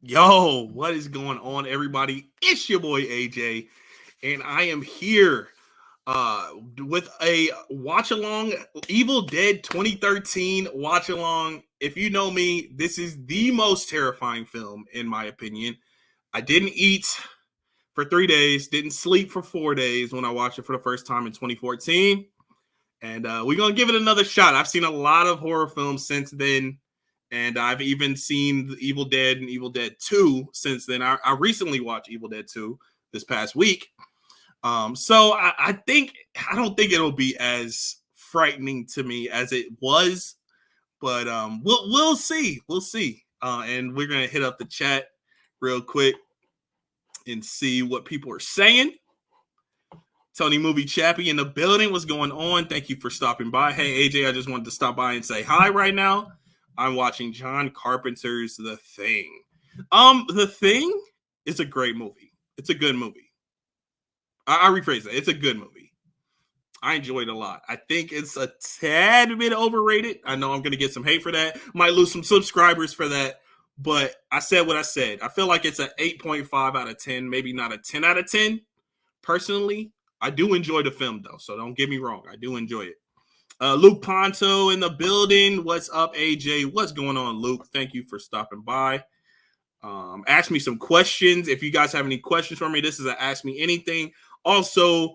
Yo, what is going on, everybody? It's your boy AJ, and I am here with a watch along Evil Dead 2013 watch along. If you know me, this is the most terrifying film, in my opinion. I didn't eat for 3 days, didn't sleep for 4 days when I watched it for the first time in 2014. And we're going to give it another shot. I've seen a lot of horror films since then. And I've even seen the Evil Dead and Evil Dead 2 since then. I recently watched Evil Dead 2 this past week. So I don't think it'll be as frightening to me as it was, but we'll see. We'll see. And we're gonna hit up the chat real quick and see what people are saying. Tony Movie Chappie in the building. What's going on? Thank you for stopping by. Hey AJ, I just wanted to stop by and say hi right now. I'm watching John Carpenter's The Thing. The Thing is a great movie. It's a good movie. I rephrase that. It's a good movie. I enjoyed it a lot. I think it's a tad bit overrated. I know I'm going to get some hate for that. Might lose some subscribers for that. But I said what I said. I feel like it's an 8.5 out of 10, maybe not a 10 out of 10. Personally, I do enjoy the film, though. So don't get me wrong. I do enjoy it. Luke Ponto in the building. What's up, AJ? What's going on, Luke? Thank you for stopping by. Ask me some questions. If you guys have any questions for me, this is an Ask Me Anything. Also,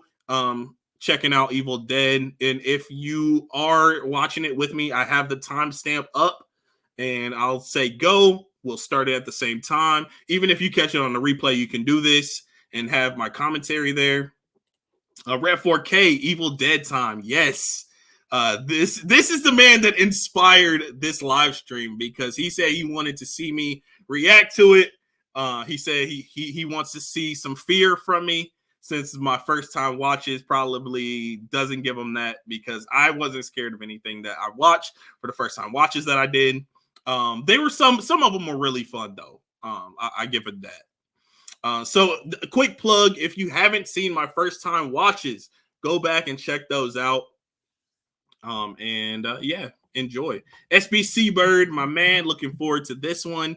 checking out Evil Dead. And if you are watching it with me, I have the timestamp up. And I'll say go. We'll start it at the same time. Even if you catch it on the replay, you can do this and have my commentary there. Red 4K, Evil Dead time. Yes. This is the man that inspired this live stream because he said he wanted to see me react to it. He said he wants to see some fear from me since my first time watches probably doesn't give him that because I wasn't scared of anything that I watched for the first time watches that I did. They were some of them were really fun though. I give it that. So a quick plug, if you haven't seen my first time watches, go back and check those out. Yeah, enjoy. SBC Bird, my man, looking forward to this one.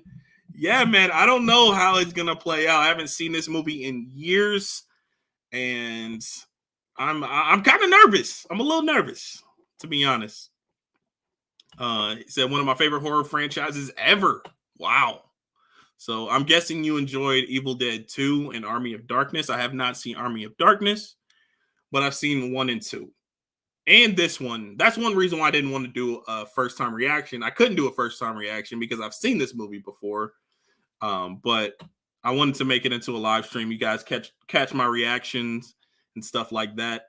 Yeah, man, I don't know how it's gonna play out. I haven't seen this movie in years, and I'm kind of nervous. I'm a little nervous, to be honest. He said one of my favorite horror franchises ever. Wow. So I'm guessing you enjoyed Evil Dead 2 and Army of Darkness. I have not seen Army of Darkness, but I've seen 1 and 2. And this one, that's one reason why I didn't want to do a first time reaction. I couldn't do a first time reaction because I've seen this movie before. But I wanted to make it into a live stream. You guys catch my reactions and stuff like that.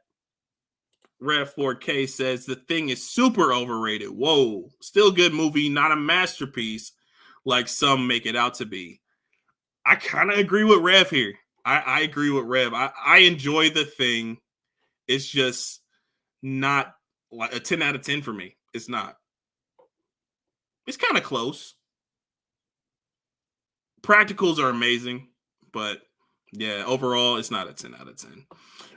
Rev 4K says The Thing is super overrated. Whoa, still good movie, not a masterpiece like some make it out to be. I kind of agree with Rev here. I agree with Rev. I enjoy The Thing. It's just not like a 10 out of 10 for me. It's not. It's kind of close. Practicals are amazing, but yeah, overall, it's not a 10 out of 10.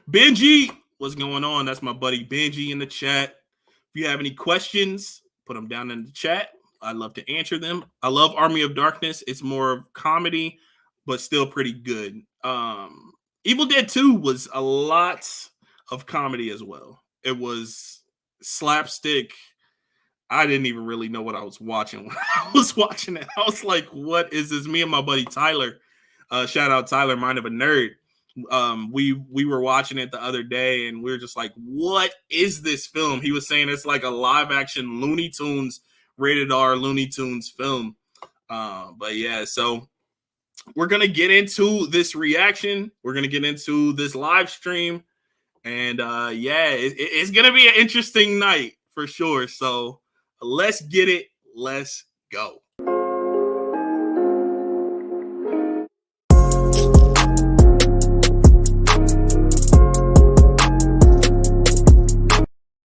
Benji, what's going on? That's my buddy Benji in the chat. If you have any questions, put them down in the chat. I'd love to answer them. I love Army of Darkness. It's more of comedy, but still pretty good. Evil Dead 2 was a lot of comedy as well. It was slapstick. I didn't even really know what I was watching when I was watching it. I was like, what is this? Me and my buddy Tyler, shout out Tyler, Mind of a Nerd. We were watching it the other day and we were just like, what is this film? He was saying it's like a live action Looney Tunes, rated R Looney Tunes film. But yeah, so we're going to get into this reaction. We're going to get into this live stream. And yeah, it's going to be an interesting night for sure. So let's get it. Let's go.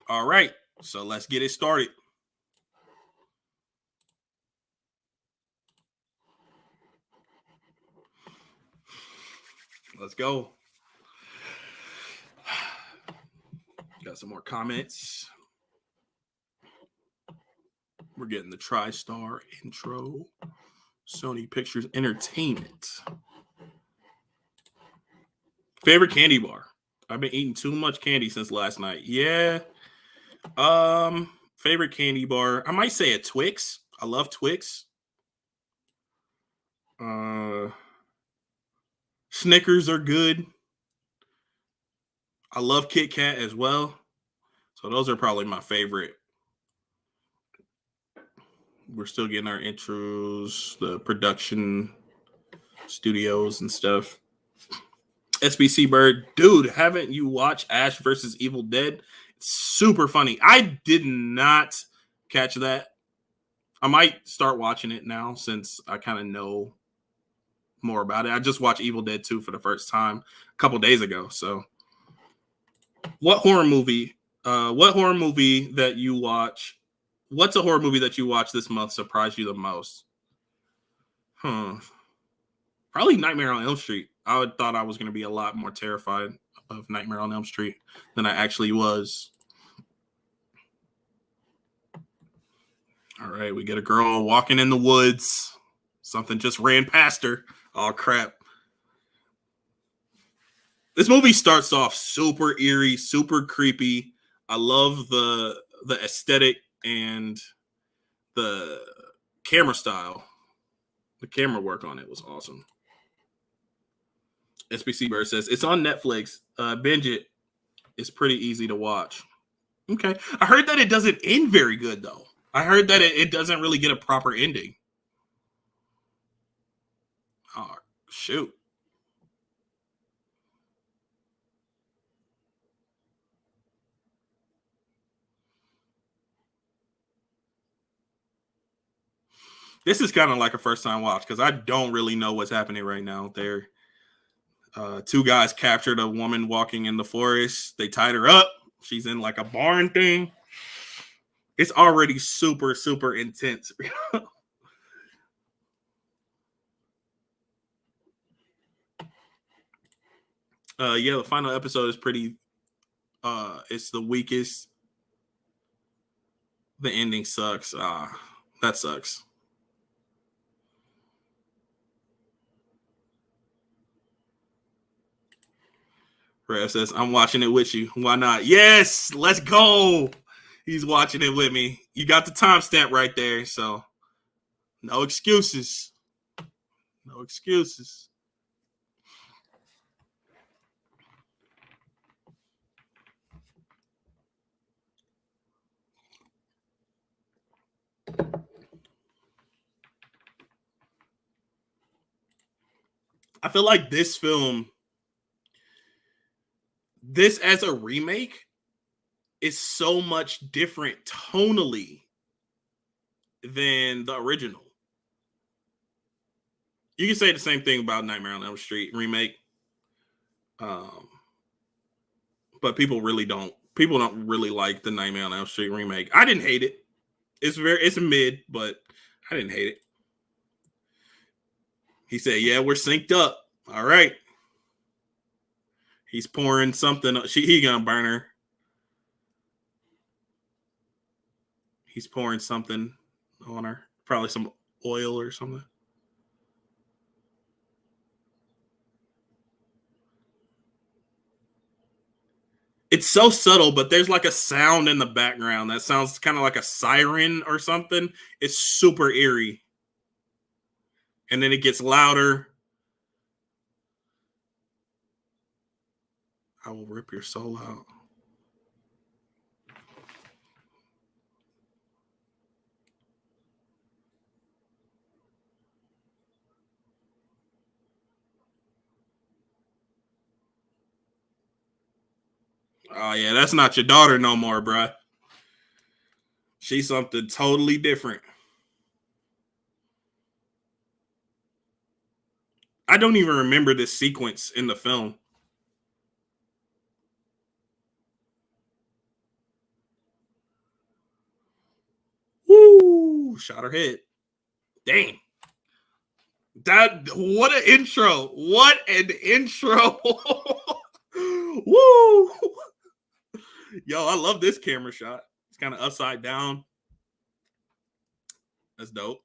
All right. So let's get it started. Let's go. Got some more comments. We're getting the TriStar intro. Sony Pictures Entertainment. Favorite candy bar? I've been eating too much candy since last night. Yeah. Favorite candy bar? I might say a Twix. I love Twix. Snickers are good. I love Kit Kat as well. So those are probably my favorite. We're still getting our intros, the production studios and stuff. SBC Bird, dude, haven't you watched Ash versus Evil Dead? It's super funny. I did not catch that. I might start watching it now since I kind of know more about it. I just watched Evil Dead 2 for the first time a couple days ago. So, what horror movie that you watch? What's a horror movie that you watched this month surprised you the most? Probably Nightmare on Elm Street. I thought I was going to be a lot more terrified of Nightmare on Elm Street than I actually was. All right, we get a girl walking in the woods. Something just ran past her. Oh, crap. This movie starts off super eerie, super creepy. I love the aesthetic and the camera style. The camera work on it was awesome. SBC Bird says, it's on Netflix. Binge it. It's pretty easy to watch. Okay. I heard that it doesn't end very good, though. I heard that it doesn't really get a proper ending. Oh, shoot. This is kind of like a first-time watch because I don't really know what's happening right now. There, two guys captured a woman walking in the forest. They tied her up. She's in like a barn thing. It's already super, super intense. Yeah, the final episode is pretty. It's the weakest. The ending sucks. That sucks. Rev says, I'm watching it with you. Why not? Yes, let's go. He's watching it with me. You got the timestamp right there, so no excuses. No excuses. I feel like this film, this as a remake, is so much different tonally than the original. You can say the same thing about Nightmare on Elm Street remake. But people don't really like the Nightmare on Elm Street remake. I didn't hate it. It's a mid, but I didn't hate it. He said, yeah, we're synced up. All right. He's pouring something. He gonna burn her. He's pouring something on her. Probably some oil or something. It's so subtle, but there's like a sound in the background that sounds kind of like a siren or something. It's super eerie. And then it gets louder. I will rip your soul out. Oh, yeah, that's not your daughter no more, bruh. She's something totally different. I don't even remember this sequence in the film. Woo! Shot her head. Dang. What an intro. What an intro. Woo! Yo, I love this camera shot. It's kind of upside down. That's dope.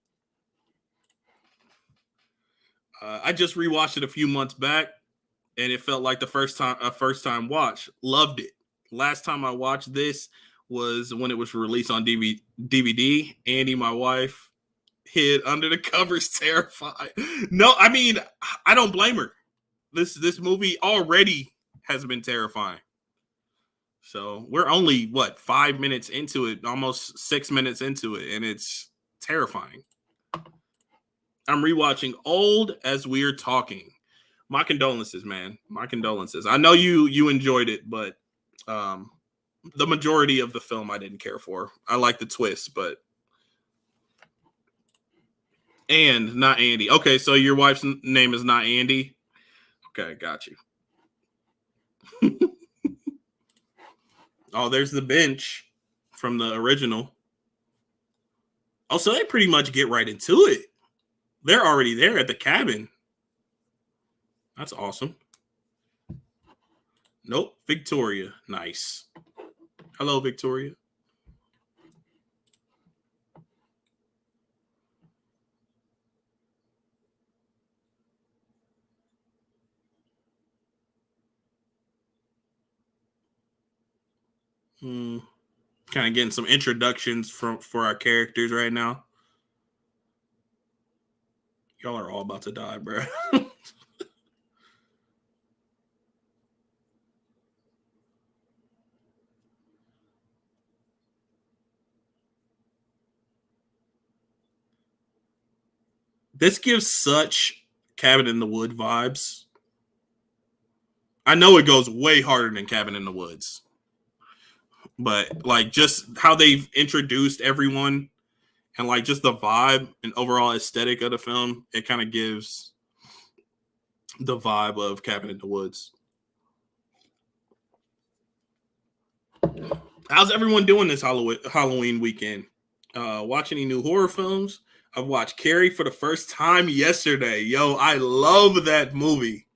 I just rewatched it a few months back, and it felt like the first time watch. Loved it. Last time I watched this was when it was released on DVD. Andy, my wife, hid under the covers, terrified. No, I mean, I don't blame her. This movie already has been terrifying. So we're only 5 minutes into it, almost 6 minutes into it, and it's terrifying. I'm rewatching Old as we're talking. My condolences, man. My condolences. I know you enjoyed it, but the majority of the film I didn't care for. I like the twist, but and not Andy. Okay, so your wife's name is not Andy. Okay, got you. Oh, there's the bench from the original. Oh, so they pretty much get right into it. They're already there at the cabin. That's awesome. Nope, Victoria. Nice. Hello, Victoria. Kind of getting some introductions for our characters right now. Y'all are all about to die, bro. This gives such Cabin in the Wood vibes. I know it goes way harder than Cabin in the Woods, but like just how they've introduced everyone and like just the vibe and overall aesthetic of the film, it kind of gives the vibe of Cabin in the Woods. How's everyone doing this Halloween weekend? Watch any new horror films? I've watched Carrie for the first time yesterday. Yo, I love that movie.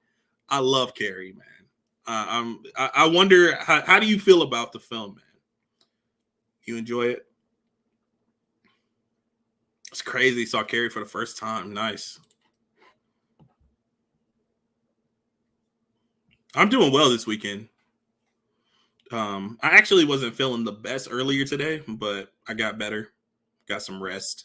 I love Carrie, man. I wonder how do you feel about the film, man? You enjoy it? It's crazy. Saw Carrie for the first time. Nice. I'm doing well this weekend. I actually wasn't feeling the best earlier today, but I got better. Got some rest.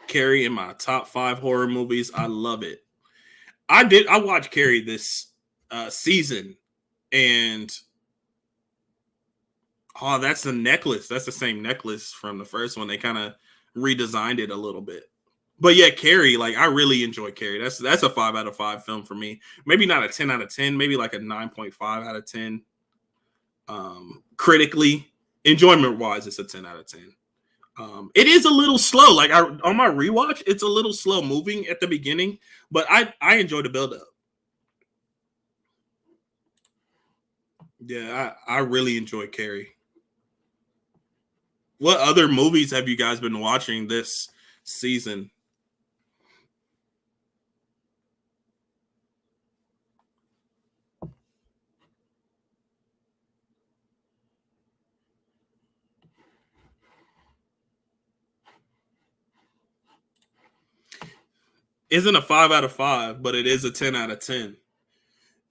Carrie in my top 5 horror movies. I love it. I watched Carrie this season, and that's the necklace. That's the same necklace from the first one. They kind of redesigned it a little bit. But yeah, Carrie, like I really enjoy Carrie. That's a 5 out of 5 film for me. Maybe not a 10 out of 10, maybe like a 9.5 out of 10. Critically, enjoyment wise, it's a 10 out of 10. It is a little slow. Like on my rewatch, it's a little slow moving at the beginning, but I enjoy the build up. Yeah, I really enjoy Carrie. What other movies have you guys been watching this season? Isn't a 5 out of 5, but it is a 10 out of 10.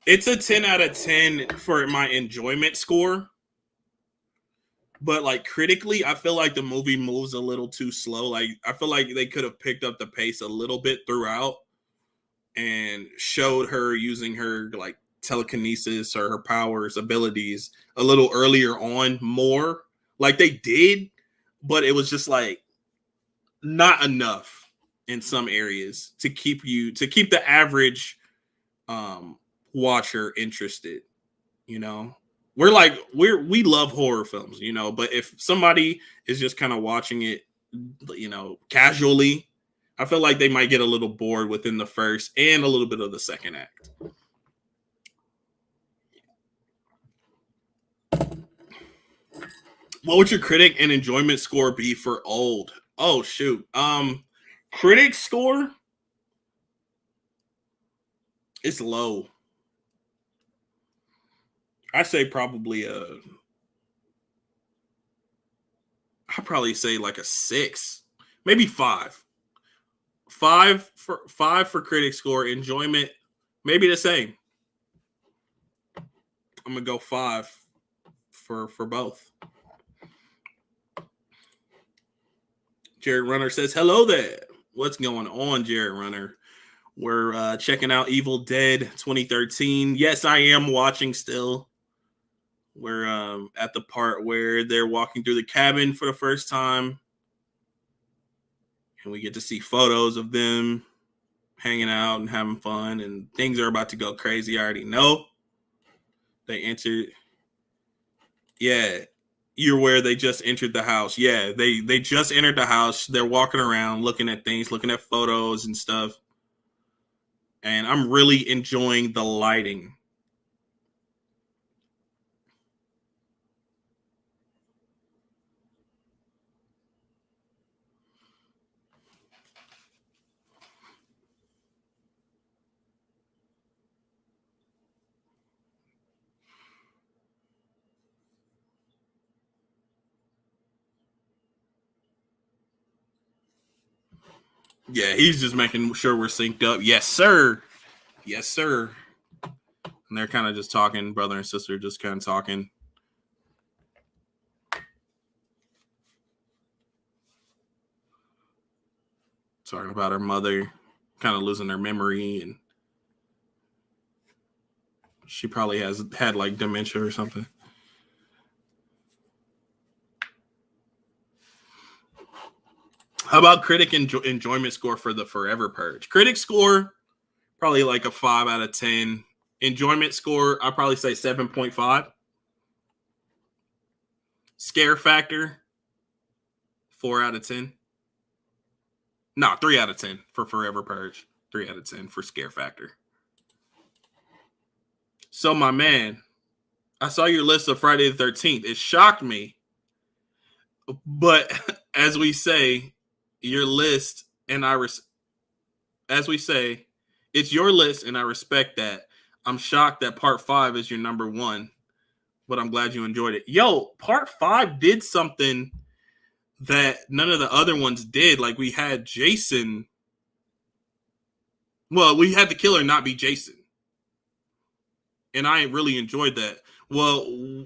It's a 10 out of 10 for my enjoyment score. But like critically, I feel like the movie moves a little too slow. Like I feel like they could have picked up the pace a little bit throughout and showed her using her like telekinesis or her powers, abilities a little earlier on more. Like they did, but it was just like not enough in some areas to keep the average watcher interested, you know. We love horror films, you know, but if somebody is just kind of watching it, you know, casually, I feel like they might get a little bored within the first and a little bit of the second act. What would your critic and enjoyment score be for Old? Oh shoot. Critic score is low. I say probably I'd probably say like a 6, maybe 5. 5 for critic score. Enjoyment, maybe the same. I'm gonna go 5 for both. Jared Runner says, hello there. What's going on, Jared Runner? We're checking out Evil Dead 2013. Yes, I am watching still. We're at the part where they're walking through the cabin for the first time. And we get to see photos of them hanging out and having fun. And things are about to go crazy. I already know. They entered. Yeah. You're where they just entered the house. Yeah, they just entered the house. They're walking around, looking at things, looking at photos and stuff. And I'm really enjoying the lighting. Yeah, he's just making sure we're synced up. Yes, sir. Yes, sir. And they're kind of just talking, brother and sister, just kind of talking. Talking about her mother kind of losing her memory, and she probably has had like dementia or something. How about critic enjoyment score for the Forever Purge? Critic score, probably like a 5 out of 10. Enjoyment score, I'd probably say 7.5. Scare factor, 4 out of 10. No, 3 out of 10 for Forever Purge. 3 out of 10 for scare factor. So, my man, I saw your list of Friday the 13th. It shocked me. But as we say, your list, and as we say, it's your list, and I respect that. I'm shocked that part 5 is your number 1, but I'm glad you enjoyed it. Yo, part 5 did something that none of the other ones did. Like, we had Jason. Well, we had the killer not be Jason. And I really enjoyed that. Well,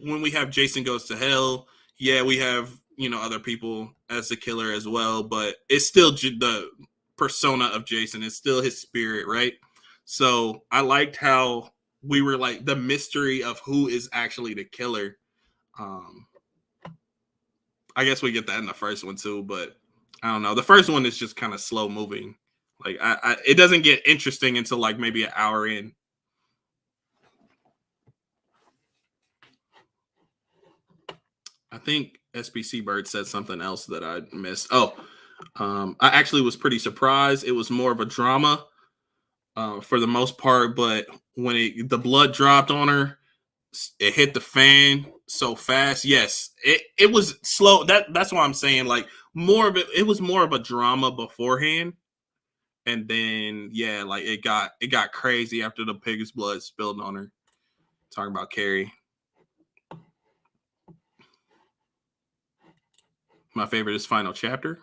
when we have Jason Goes to Hell, yeah, we have, other people as the killer as well, but it's still the persona of Jason. It's still his spirit, right? So I liked how we were like the mystery of who is actually the killer. I guess we get that in the first one too, but I don't know. The first one is just kind of slow moving. Like it doesn't get interesting until like maybe an hour in. I think SBC Bird said something else that I missed. Oh, I actually was pretty surprised. It was more of a drama for the most part, but when the blood dropped on her, it hit the fan so fast. Yes, it was slow. That's why I'm saying like more of it. It was more of a drama beforehand, and then yeah, like it got crazy after the pig's blood spilled on her. Talking about Carrie. My favorite is Final Chapter.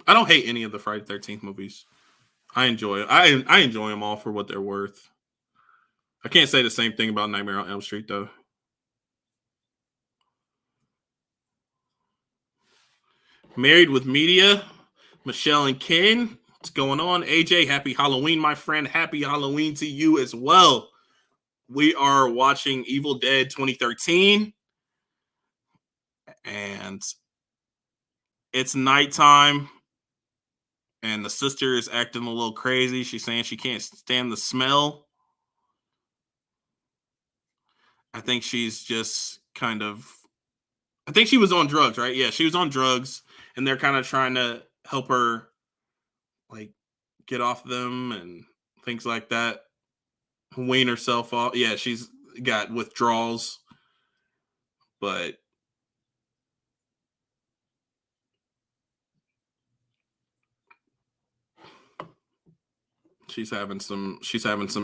I don't hate any of the Friday the 13th movies. I enjoy it. I enjoy them all for what they're worth. I can't say the same thing about Nightmare on Elm Street though. Married with Media, Michelle and Ken. What's going on? AJ, happy Halloween, my friend. Happy Halloween to you as well. We are watching Evil Dead 2013. And it's nighttime. And the sister is acting a little crazy. She's saying she can't stand the smell. I think she's just kind of. I think she was on drugs, right? Yeah, she was on drugs. And they're kind of trying to help her, like, get off them and things like that. Wean herself off. Yeah, she's got withdrawals. But she's having some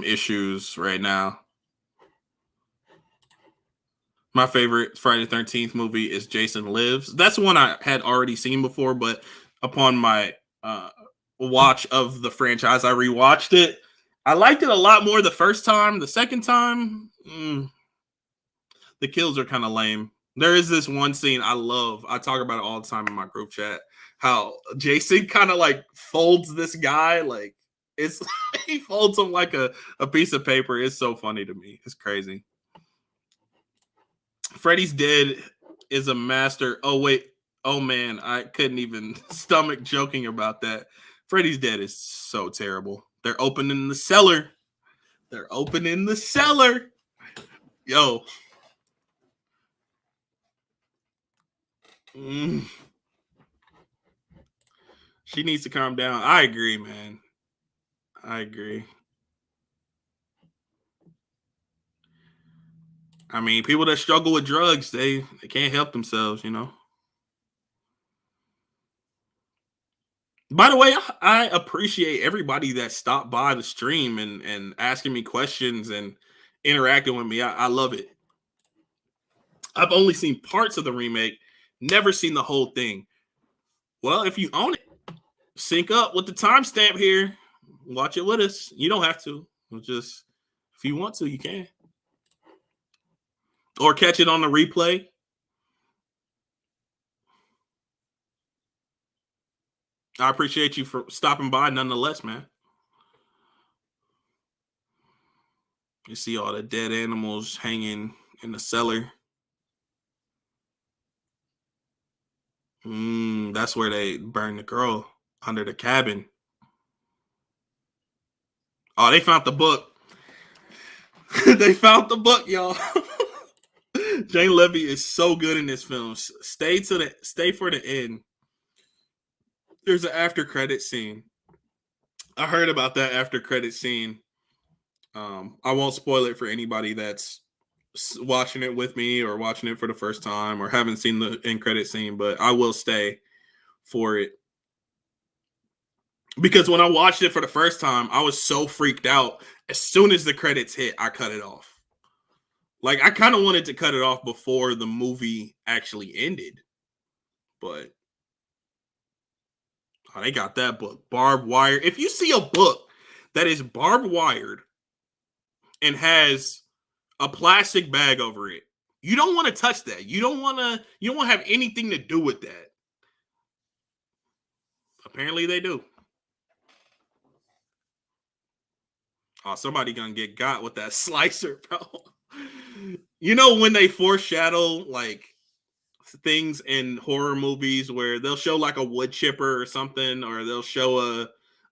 issues right now. My favorite Friday the 13th movie is Jason Lives. That's one I had already seen before, but upon my watch of the franchise, I rewatched it. I liked it a lot more the first time. The second time, the kills are kind of lame. There is this one scene I love. I talk about it all the time in my group chat. How Jason kind of like folds this guy, like it's he folds him like a piece of paper. It's so funny to me. It's crazy. Freddy's Dead is a master. Oh wait, oh man, I couldn't even stomach joking about that. Freddy's Dead is so terrible. They're opening the cellar. They're opening the cellar. Yo. She needs to calm down. I agree, man. I agree. I mean, people that struggle with drugs, they can't help themselves, you know. By the way, I appreciate everybody that stopped by the stream and asking me questions and interacting with me. I love it. I've only seen parts of the remake, never seen the whole thing. Well, if you own it, sync up with the timestamp here. Watch it with us. You don't have to. Just if you want to, you can. Or catch it on the replay. I appreciate you for stopping by nonetheless, man. You see all the dead animals hanging in the cellar. That's where they burned the girl, under the cabin. Oh, they found the book. They found the book, y'all. Jane Levy is so good in this film. Stay for the end. There's an after credit scene. I heard about that after credit scene. I won't spoil it for anybody that's watching it with me or watching it for the first time or haven't seen the end credit scene, but I will stay for it. Because when I watched it for the first time, I was so freaked out. As soon as the credits hit, I cut it off. Like, I kind of wanted to cut it off before the movie actually ended. But they got that book. Barbed wire. If you see a book that is barbed wired and has a plastic bag over it, you don't want to touch that. You don't want to have anything to do with that. Apparently they do. Oh, somebody gonna get got with that slicer, bro. You know when they foreshadow like things in horror movies where they'll show like a wood chipper or something, or they'll show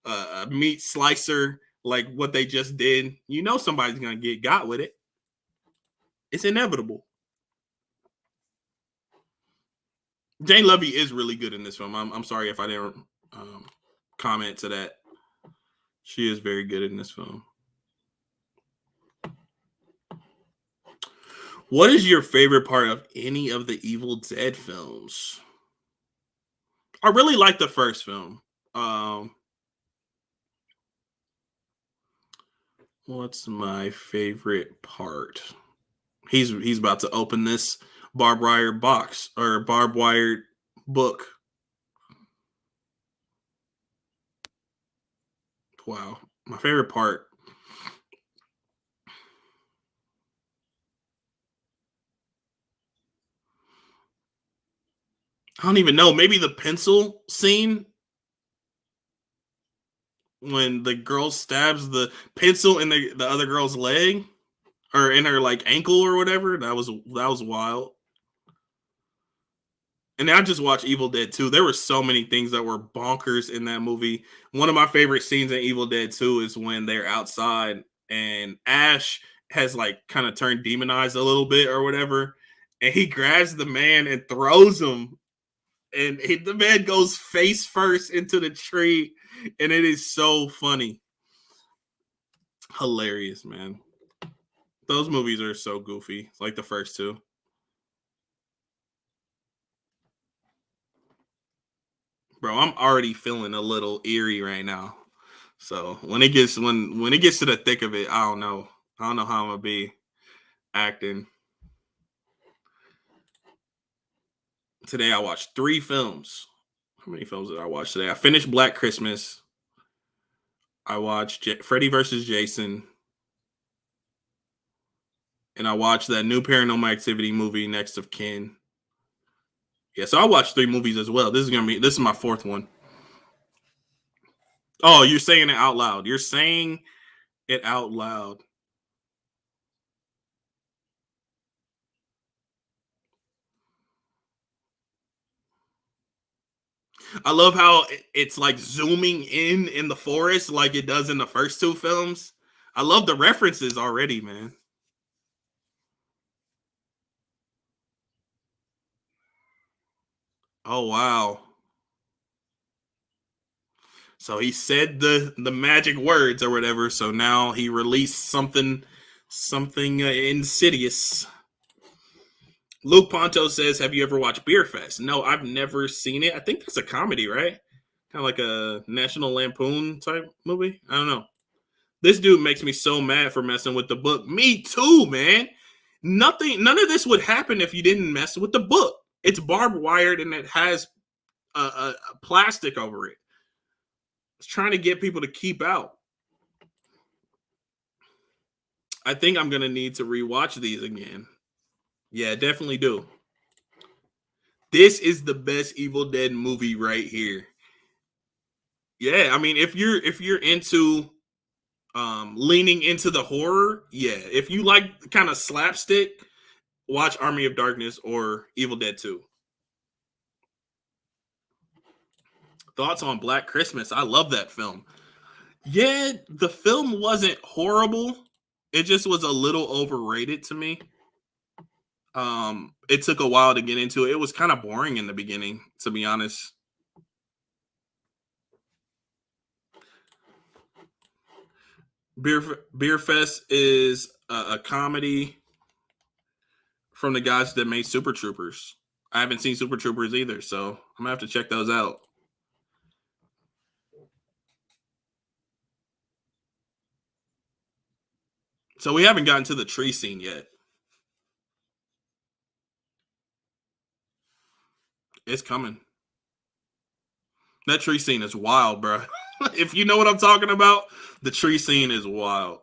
a meat slicer, like what they just did. You know somebody's gonna get got with it. It's inevitable. Jane Levy is really good in this film. I'm sorry if I didn't comment to that. She is very good in this film. What is your favorite part of any of the Evil Dead films? I really like the first film. What's my favorite part? He's about to open this barbed wire box or barbed wire book. Wow. My favorite part. I don't even know. Maybe the pencil scene when the girl stabs the pencil in the other girl's leg or in her like ankle or whatever. That was wild. And I just watched Evil Dead 2. There were so many things that were bonkers in that movie. One of my favorite scenes in Evil Dead 2 is when they're outside and Ash has like kind of turned demonized a little bit or whatever. And he grabs the man and throws him. And the man goes face first into the tree. And it is so funny. Hilarious, man. Those movies are so goofy. Like the first two. Bro, I'm already feeling a little eerie right now. So when it gets to the thick of it, I don't know how I'm gonna be acting. Today I watched 3 films. How many films did I watch today? I finished Black Christmas. I watched Freddy vs. Jason. And I watched that new Paranormal Activity movie, Next of Kin. Yeah, so I watched 3 movies as well. This is my 4th one. Oh, you're saying it out loud. You're saying it out loud. I love how it's like zooming in the forest like it does in the first 2 films. I love the references already, man. Oh wow. So he said the magic words or whatever. So now he released something insidious. Luke Ponto says, "Have you ever watched Beer Fest?" No, I've never seen it. I think it's a comedy, right? Kind of like a National Lampoon type movie. I don't know. This dude makes me so mad for messing with the book. Me too, man. None of this would happen if you didn't mess with the book. It's barbed wired and it has a plastic over it. It's trying to get people to keep out. I think I'm gonna need to rewatch these again. Yeah, definitely do. This is the best Evil Dead movie right here. Yeah, I mean, if you're into leaning into the horror, yeah. If you like kind of slapstick, watch Army of Darkness or Evil Dead 2. Thoughts on Black Christmas? I love that film. Yeah, the film wasn't horrible. It just was a little overrated to me. It took a while to get into it. It was kind of boring in the beginning, to be honest. Beer Fest is a comedy from the guys that made Super Troopers. I haven't seen Super Troopers either, so I'm gonna have to check those out. So we haven't gotten to the tree scene yet. It's coming. That tree scene is wild, bro. If you know what I'm talking about, the tree scene is wild.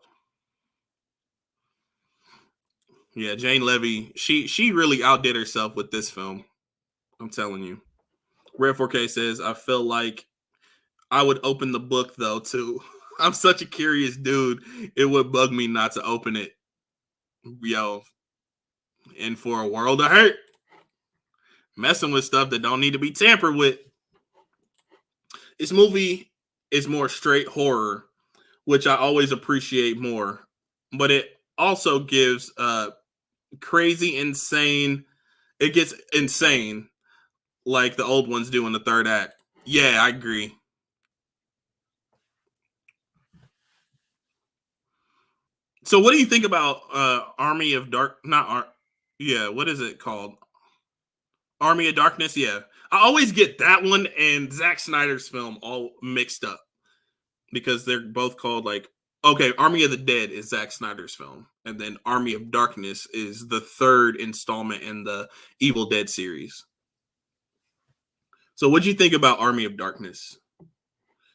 Yeah, Jane Levy, she really outdid herself with this film. I'm telling you. Red 4K says, I feel like I would open the book though too. I'm such a curious dude. It would bug me not to open it. Yo, in for a world of hurt. Messing with stuff that don't need to be tampered with. This movie is more straight horror, which I always appreciate more. But it also gives crazy, insane. It gets insane like the old ones do in the third act. Yeah, I agree. So what do you think about Army of Dark not Ar- yeah, what is it called? Army of Darkness, yeah. I always get that one and Zack Snyder's film all mixed up because they're both called like okay, Army of the Dead is Zack Snyder's film, and then Army of Darkness is the third installment in the Evil Dead series. So what'd you think about Army of Darkness?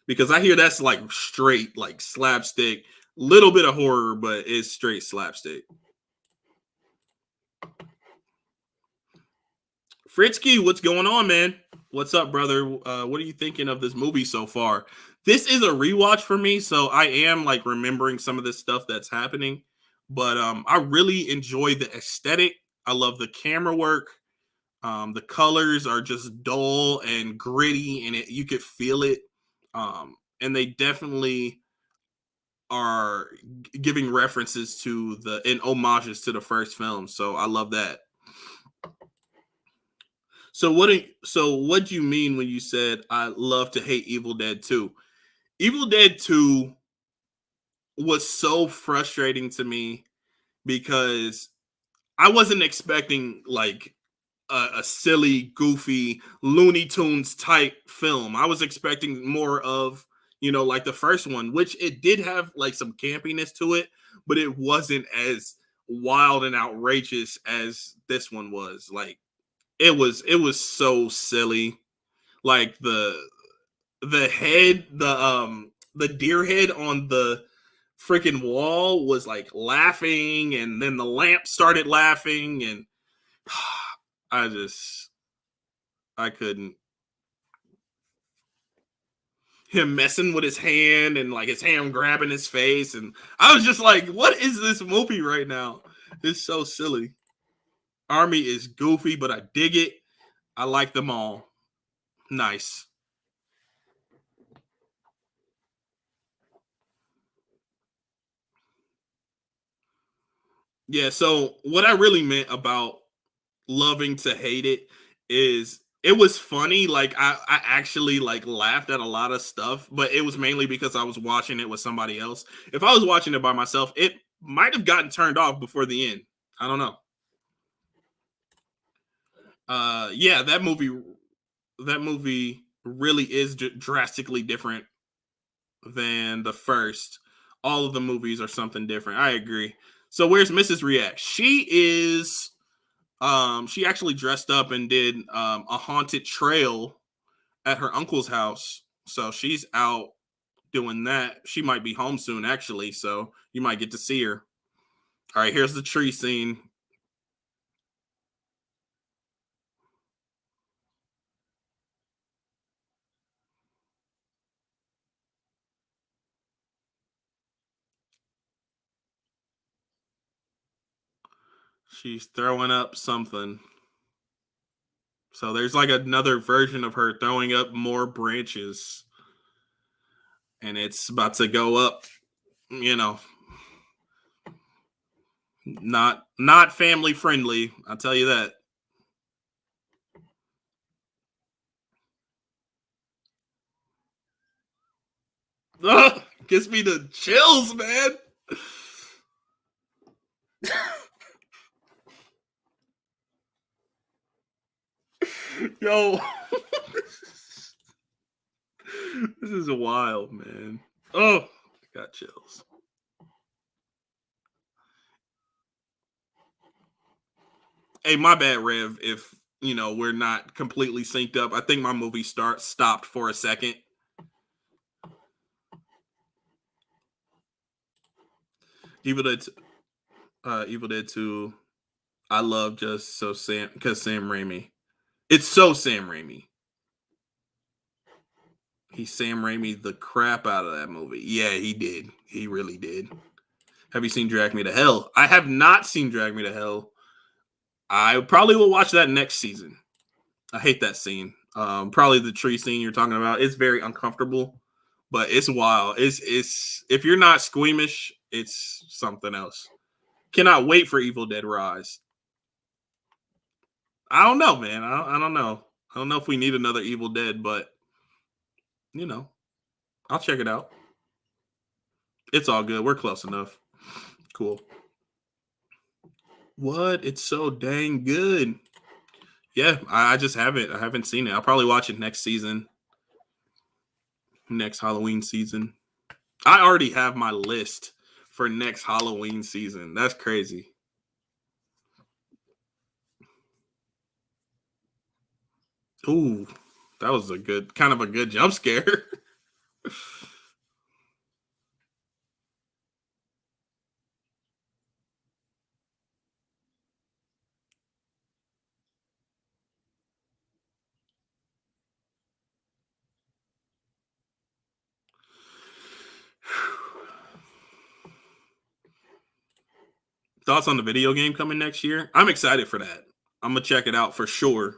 Because I hear that's like straight, like slapstick, little bit of horror, but it's straight slapstick. Fritzky, what's going on, man? What's up, brother? What are you thinking of this movie so far? This is a rewatch for me, so I am like remembering some of this stuff that's happening. But I really enjoy the aesthetic. I love the camera work. The colors are just dull and gritty, and you could feel it. And they definitely are giving references to and homages to the first film. So I love that. So what do you mean when you said I love to hate Evil Dead 2? Evil Dead 2 was so frustrating to me because I wasn't expecting like a silly, goofy Looney Tunes type film. I was expecting more of, like the first one, which it did have like some campiness to it, but it wasn't as wild and outrageous as this one was. Like It was so silly. Like the head, the deer head on the freaking wall was like laughing, and then the lamp started laughing, and I just I couldn't. Him messing with his hand and like his hand grabbing his face, and I was just like, what is this movie right now? It's so silly. Army is goofy, but I dig it. I like them all. Nice. Yeah, so what I really meant about loving to hate it is it was funny. Like I actually like laughed at a lot of stuff, but it was mainly because I was watching it with somebody else. If I was watching it by myself, it might have gotten turned off before the end. I don't know. Yeah, that movie really is drastically different than the first. All of the movies are something different. I agree. So where's Mrs. React? She actually dressed up and did a haunted trail at her uncle's house. So she's out doing that. She might be home soon actually, so you might get to see her. All right, here's the tree scene. She's throwing up something. So there's like another version of her throwing up more branches, and it's about to go up, you know, not family friendly, I'll tell you that. Ugh, gives me the chills, man. Yo, this is wild, man. Oh, got chills. Hey, my bad, Rev. If we're not completely synced up, I think my movie stopped for a second. Evil Dead, Evil Dead 2. I love just so Sam because Sam Raimi. It's so Sam Raimi. He Sam Raimi the crap out of that movie. Yeah, he did. He really did. Have you seen Drag Me to Hell? I have not seen Drag Me to Hell. I probably will watch that next season. I hate that scene. Probably the tree scene you're talking about. It's very uncomfortable, but it's wild. It's if you're not squeamish, it's something else. Cannot wait for Evil Dead Rise. I don't know, man. I don't know. I don't know if we need another Evil Dead, but you know, I'll check it out. It's all good. We're close enough. Cool. What? It's so dang good. Yeah, I just haven't. I haven't seen it. I'll probably watch it next season, next Halloween season. I already have my list for next Halloween season. That's crazy. Ooh, that was a good kind of a good jump scare. Thoughts on the video game coming next year? I'm excited for that. I'm gonna check it out for sure.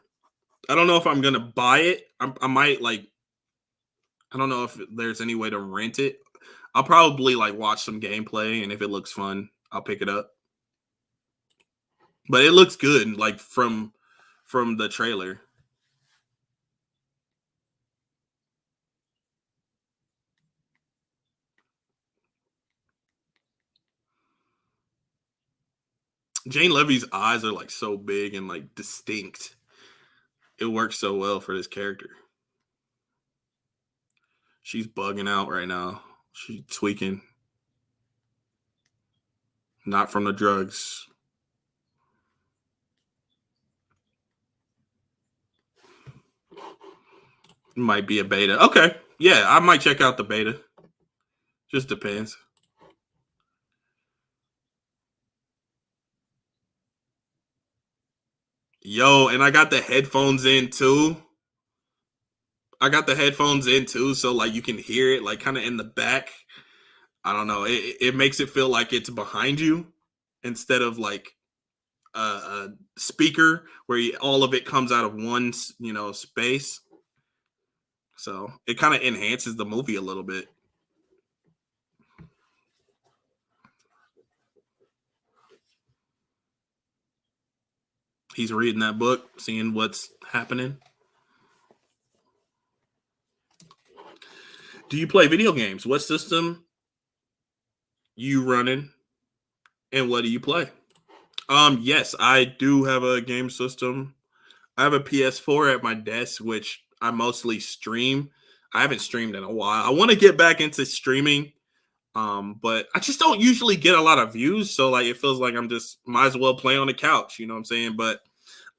I don't know if I'm gonna buy it. I might like. I don't know if there's any way to rent it. I'll probably like watch some gameplay, and if it looks fun, I'll pick it up. But it looks good, like from the trailer. Jane Levy's eyes are like so big and like distinct. It works so well for this character. She's bugging out right now. She's tweaking. Not from the drugs. Might be a beta. Okay. Yeah, I might check out the beta. Just depends. Yo, and I got the headphones in too. So like you can hear it like kind of in the back. I don't know. It makes it feel like it's behind you instead of like a speaker where all of it comes out of one, space. So it kind of enhances the movie a little bit. He's reading that book, seeing what's happening. Do you play video games? What system you running, and what do you play? Yes, I do have a game system. I have a PS4 at my desk, which I mostly stream. I haven't streamed in a while. I want to get back into streaming, but I just don't usually get a lot of views. So like, it feels like I'm just might as well play on the couch. You know what I'm saying? But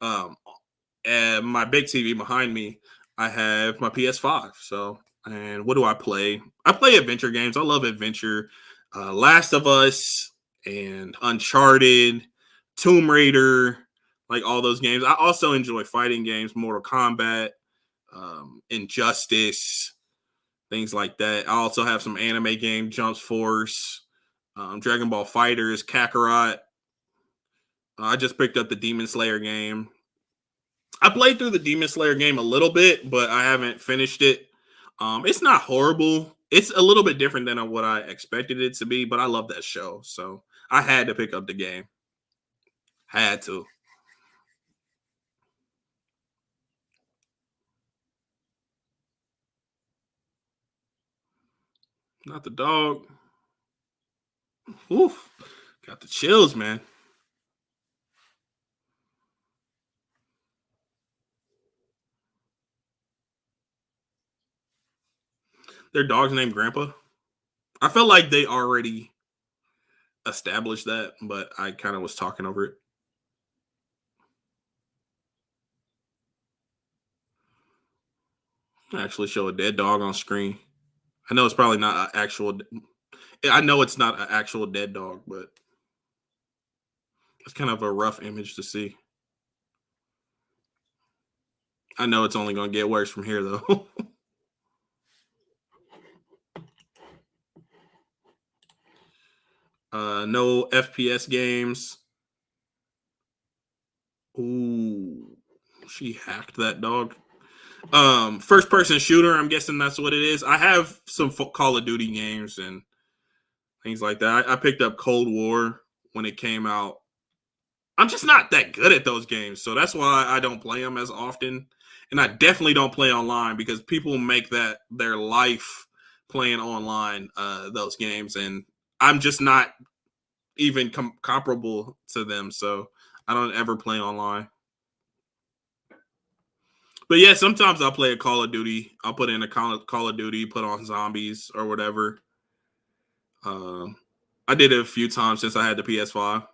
and my big TV behind me, I have my PS5. So, and what do I play? I play adventure games. I love adventure. Last of Us and Uncharted, Tomb Raider, like all those games. I also enjoy fighting games, Mortal Kombat, Injustice, things like that. I also have some anime game, Jump Force, Dragon Ball Fighters, Kakarot. I just picked up the Demon Slayer game. I played through the Demon Slayer game a little bit, but I haven't finished it. It's not horrible. It's a little bit different than what I expected it to be, but I love that show. So I had to pick up the game. Had to. Not the dog. Oof. Got the chills, man. Their dog's named Grandpa. I felt like they already established that, but I kind of was talking over it. I actually show a dead dog on screen. I know it's probably not an actual. I know it's not an actual dead dog, but it's kind of a rough image to see. I know it's only going to get worse from here, though. No FPS games. Ooh, she hacked that dog. First person shooter. I'm guessing that's what it is. I have some Call of Duty games and things like that. I picked up Cold War when it came out. I'm just not that good at those games, so that's why I don't play them as often. And I definitely don't play online because people make that their life playing online those games, and I'm just not even comparable to them. So I don't ever play online. But yeah, sometimes I'll play a Call of Duty. I'll put in a Call of Duty, put on zombies or whatever. I did it a few times since I had the PS5.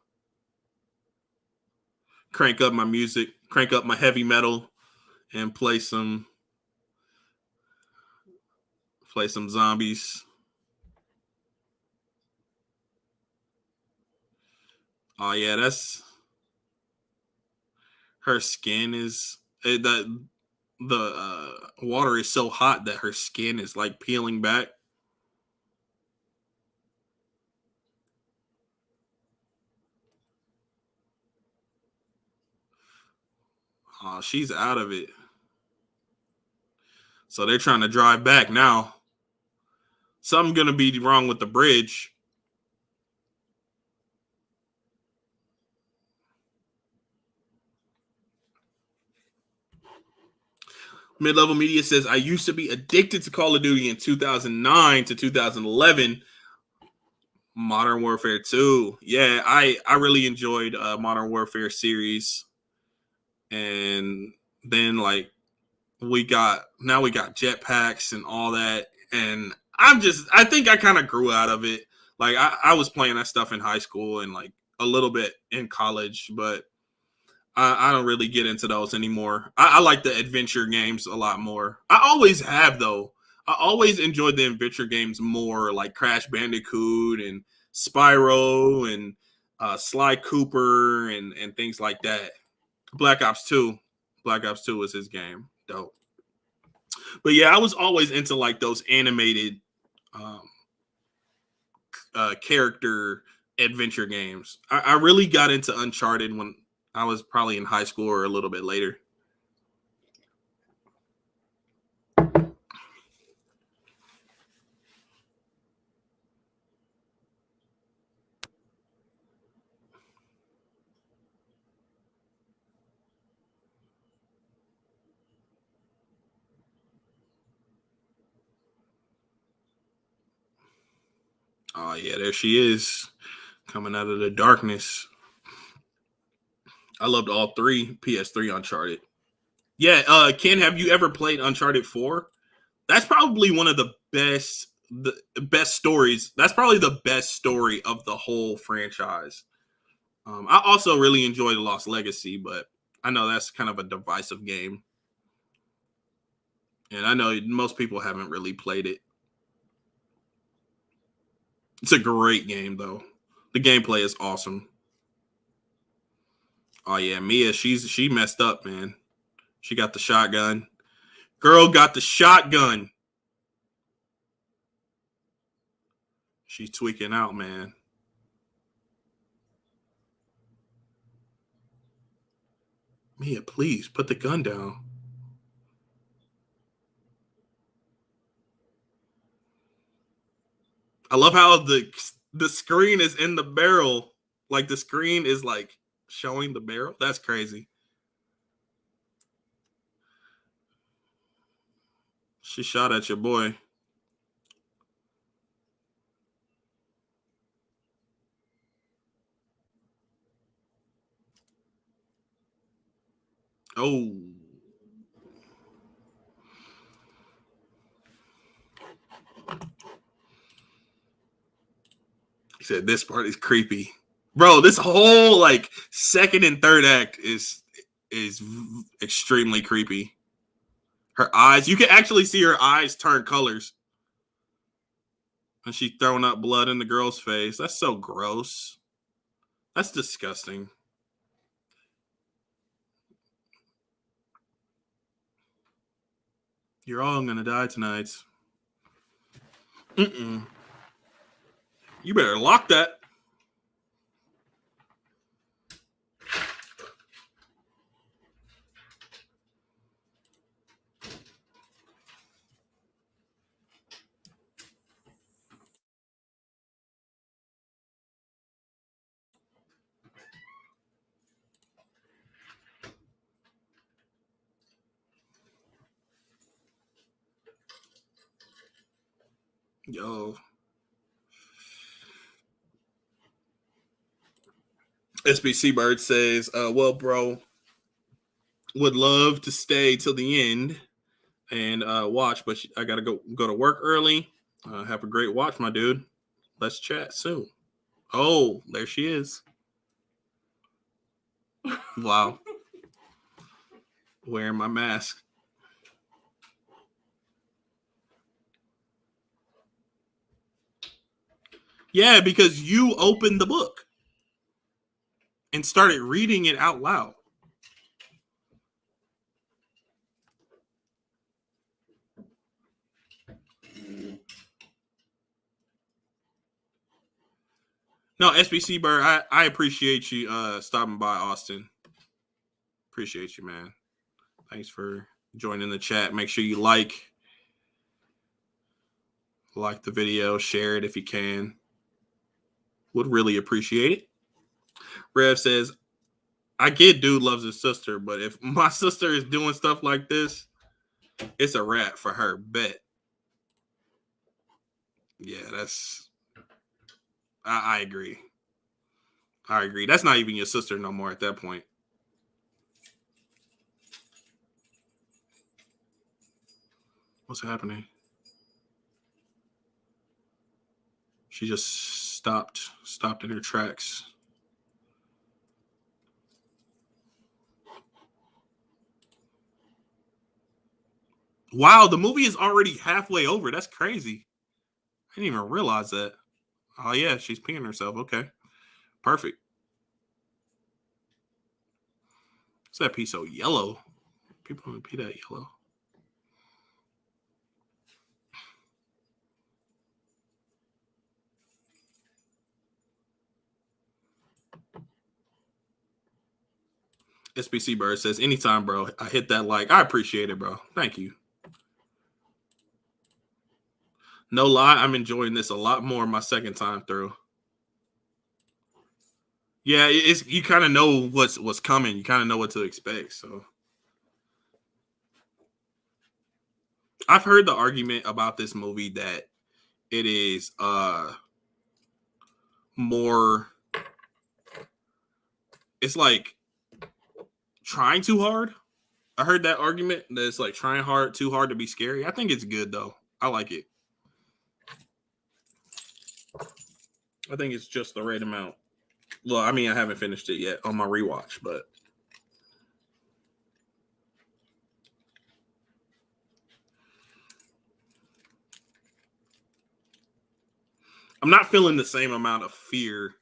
Crank up my music, crank up my heavy metal, and play some zombies. Oh yeah, that's her skin is the water is so hot that her skin is like peeling back. Oh, she's out of it. So they're trying to drive back now. Something's gonna be wrong with the bridge. Mid-level media says I used to be addicted to Call of Duty in 2009 to 2011. Modern Warfare 2. Yeah, I really enjoyed Modern Warfare series. And then like we got jetpacks and all that. And I think I kind of grew out of it. Like I was playing that stuff in high school and like a little bit in college, but I don't really get into those anymore. I like the adventure games a lot more. I always have, though. I always enjoyed the adventure games more, like Crash Bandicoot and Spyro and Sly Cooper and things like that. Black Ops 2. Black Ops 2 was his game. Dope. But yeah, I was always into like those animated um, character adventure games. I really got into Uncharted when I was probably in high school or a little bit later. Oh yeah, there she is, coming out of the darkness. I loved all three PS3 Uncharted. Yeah, Ken, have you ever played Uncharted 4? That's probably one of the best stories. That's probably the best story of the whole franchise. I also really enjoy The Lost Legacy, but I know that's kind of a divisive game. And I know most people haven't really played it. It's a great game, though. The gameplay is awesome. Oh yeah, Mia, she messed up, man. She got the shotgun. Girl got the shotgun. She's tweaking out, man. Mia, please put the gun down. I love how the screen is in the barrel. Like the screen is like showing the barrel. That's crazy. She shot at your boy. Oh. He said this part is creepy. Bro, this whole like second and third act is extremely creepy. Her eyes, you can actually see her eyes turn colors. And she's throwing up blood in the girl's face. That's so gross. That's disgusting. You're all gonna die tonight. Mm-mm. You better lock that. Yo. SBC Bird says, well, bro, would love to stay till the end and watch, but I gotta go to work early. Have a great watch, my dude. Let's chat soon. Oh, there she is. Wow. Wearing my mask. Yeah, because you opened the book and started reading it out loud. No, SBC Bird, I appreciate you stopping by, Austin. Appreciate you, man. Thanks for joining the chat. Make sure you like the video, share it if you can. Would really appreciate it. Rev says, I get dude loves his sister, but if my sister is doing stuff like this, it's a wrap for her. Bet. Yeah, I agree. I agree. That's not even your sister no more at that point. What's happening? She just stopped in her tracks. Wow, the movie is already halfway over. That's crazy. I didn't even realize that. Oh, yeah, she's peeing herself. Okay, perfect. What's that pee so yellow? People don't pee that yellow. SBC Bird says, anytime, bro. I hit that like. I appreciate it, bro. Thank you. No lie, I'm enjoying this a lot more my second time through. Yeah, it's you kind of know what's coming. You kind of know what to expect. So I've heard the argument about this movie that it is more, it's like trying too hard. I heard that argument that it's like trying too hard to be scary. I think it's good though. I like it. I think it's just the right amount. Well, I mean, I haven't finished it yet on my rewatch, but I'm not feeling the same amount of fear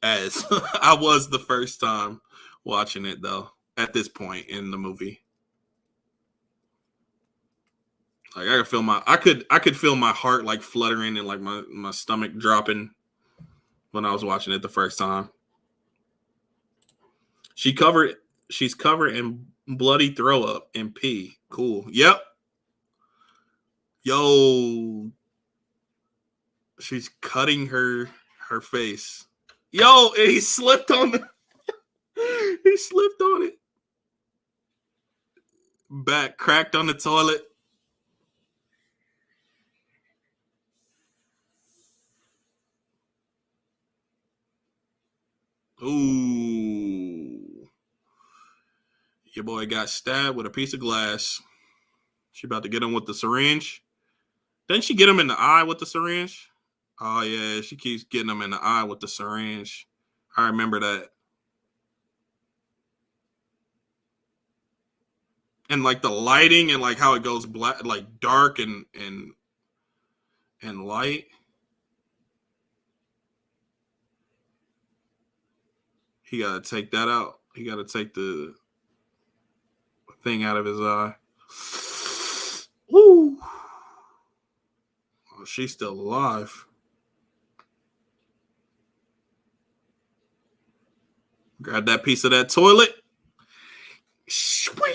as I was the first time watching it, though, at this point in the movie. Like I could feel my heart like fluttering and like my stomach dropping when I was watching it the first time. She's covered in bloody throw up and pee. Cool. Yep. Yo. She's cutting her face. Yo, and he slipped on the he slipped on it. Back cracked on the toilet. Ooh. Your boy got stabbed with a piece of glass. She about to get him with the syringe. Didn't she get him in the eye with the syringe? Oh, yeah. She keeps getting him in the eye with the syringe. I remember that. And like the lighting and like how it goes black, like dark and light. He got to take that out. He got to take the thing out of his eye. Woo. Oh, she's still alive. Grab that piece of that toilet. Swing.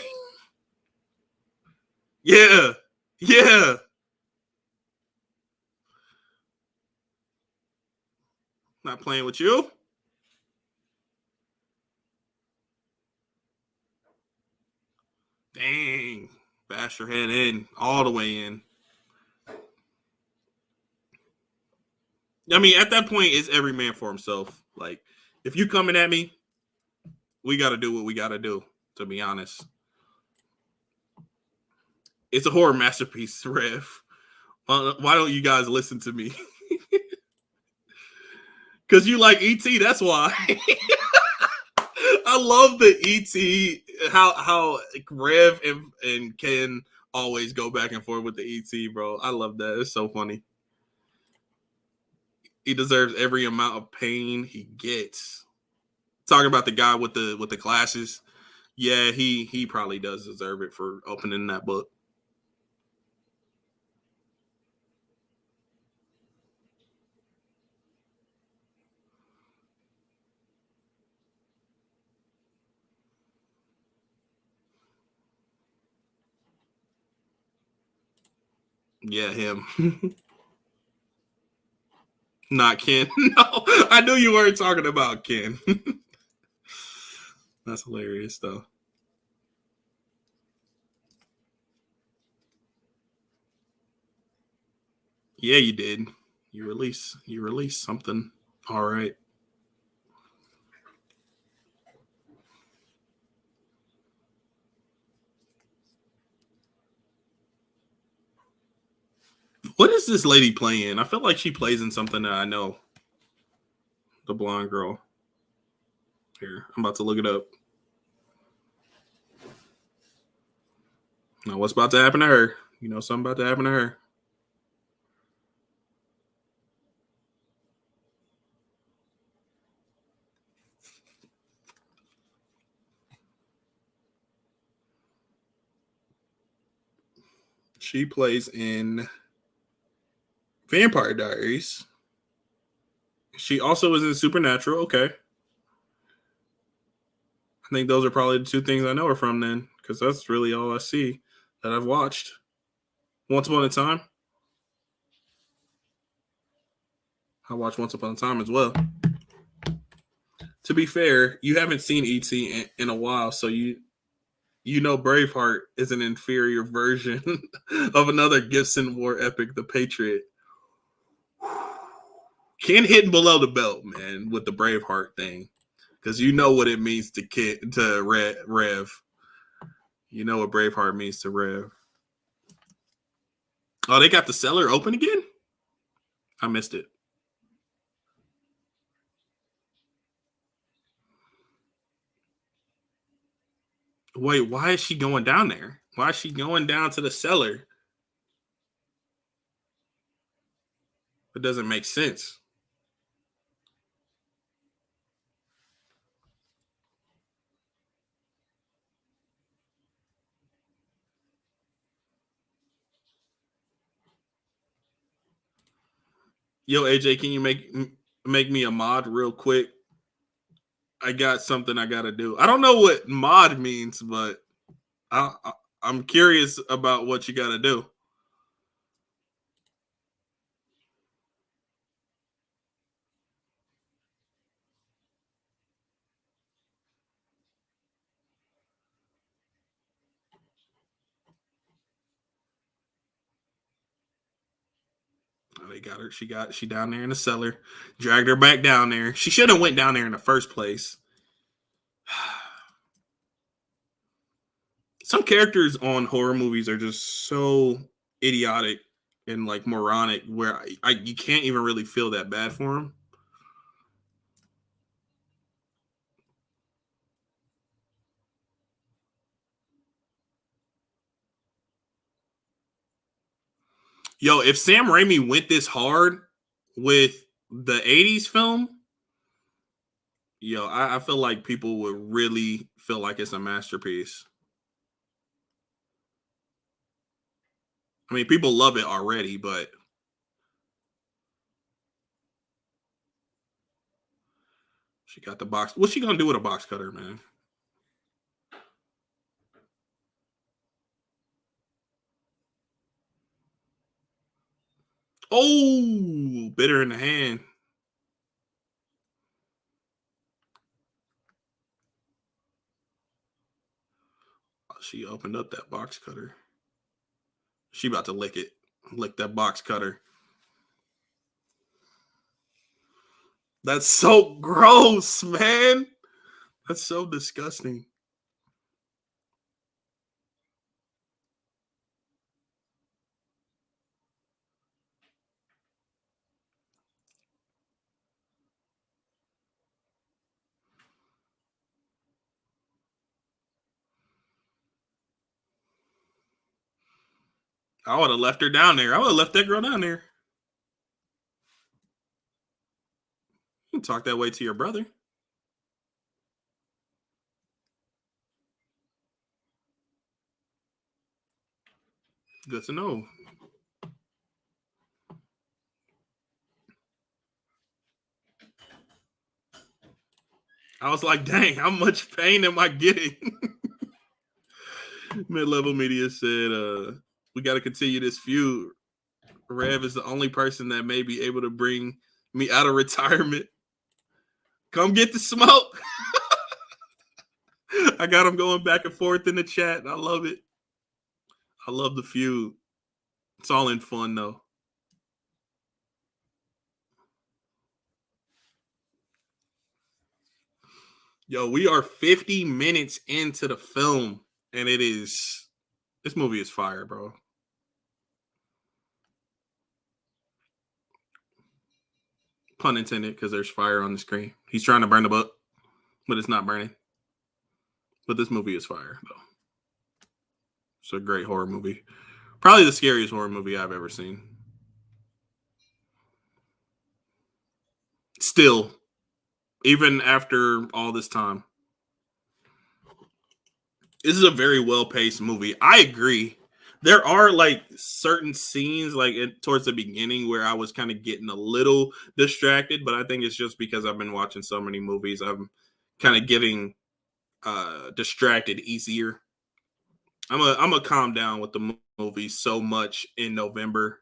Yeah. Yeah. Not playing with you. Dang. Bash her head in. All the way in. I mean, at that point, it's every man for himself. Like, if you coming at me, we got to do what we got to do, to be honest. It's a horror masterpiece, Rev. Why don't you guys listen to me? Because you like E.T., that's why. I love the E.T., how Rev and Ken always go back and forth with the E.T., bro. I love that. It's so funny. He deserves every amount of pain he gets. Talking about the guy with the glasses. Yeah, he probably does deserve it for opening that book. Yeah, him. Not Ken. No, I knew you weren't talking about Ken. That's hilarious, though. Yeah, you did. You released something. All right. What is this lady playing? I feel like she plays in something that I know. The blonde girl. Here, I'm about to look it up. Now, what's about to happen to her? You know something about to happen to her. She plays in Vampire Diaries. She also is in Supernatural. Okay. I think those are probably the two things I know her from then, because that's really all I see that I've watched. Once Upon a Time. I watched Once Upon a Time as well. To be fair, you haven't seen E.T. in a while, so you know Braveheart is an inferior version of another Gibson War epic, The Patriot. Ken hitting below the belt, man, with the Braveheart thing, because you know what it means to Rev. You know what Braveheart means to Rev. Oh, they got the cellar open again? I missed it. Wait, why is she going down there? Why is she going down to the cellar? It doesn't make sense. Yo, AJ, can you make me a mod real quick? I got something I gotta do. I don't know what mod means, but I'm curious about what you gotta do. Oh, they got her. She down there in the cellar. Dragged her back down there. She should have went down there in the first place. Some characters on horror movies are just so idiotic and like moronic where you can't even really feel that bad for them. Yo, if Sam Raimi went this hard with the 80s film, yo, I feel like people would really feel like it's a masterpiece. I mean, people love it already, but she got the box. What's she gonna do with a box cutter, man? Oh, bit her in the hand. She opened up that box cutter. She about to lick it. Lick that box cutter. That's so gross, man. That's so disgusting. I would have left her down there. I would have left that girl down there. You can talk that way to your brother. Good to know. I was like, dang, how much pain am I getting? Mid-level media said, we got to continue this feud. Rev is the only person that may be able to bring me out of retirement. Come get the smoke. I got him going back and forth in the chat. I love it. I love the feud. It's all in fun, though. Yo, we are 50 minutes into the film, and this movie is fire, bro. Pun intended, because there's fire on the screen. He's trying to burn the book, but it's not burning. But this movie is fire, though. It's a great horror movie. Probably the scariest horror movie I've ever seen. Still, even after all this time. This is a very well-paced movie. I agree. There are like certain scenes like towards the beginning where I was kind of getting a little distracted, but I think it's just because I've been watching so many movies. I'm kind of getting distracted easier. I'm a calm down with the movie so much in November.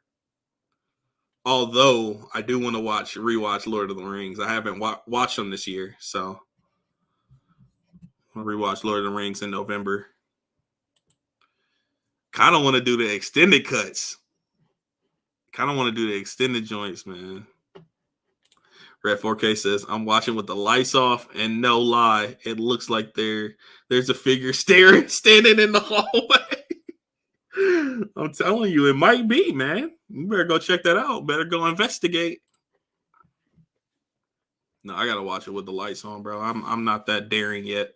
Although I do want to rewatch Lord of the Rings. I haven't watched them this year, so I'll rewatch Lord of the Rings in November. Kind of want to do the extended cuts. Kind of want to do the extended joints, man. Red 4K says, I'm watching with the lights off, and no lie, it looks like there's a figure standing in the hallway. I'm telling you, it might be, man. You better go check that out. Better go investigate. No, I gotta watch it with the lights on, bro. I'm not that daring yet.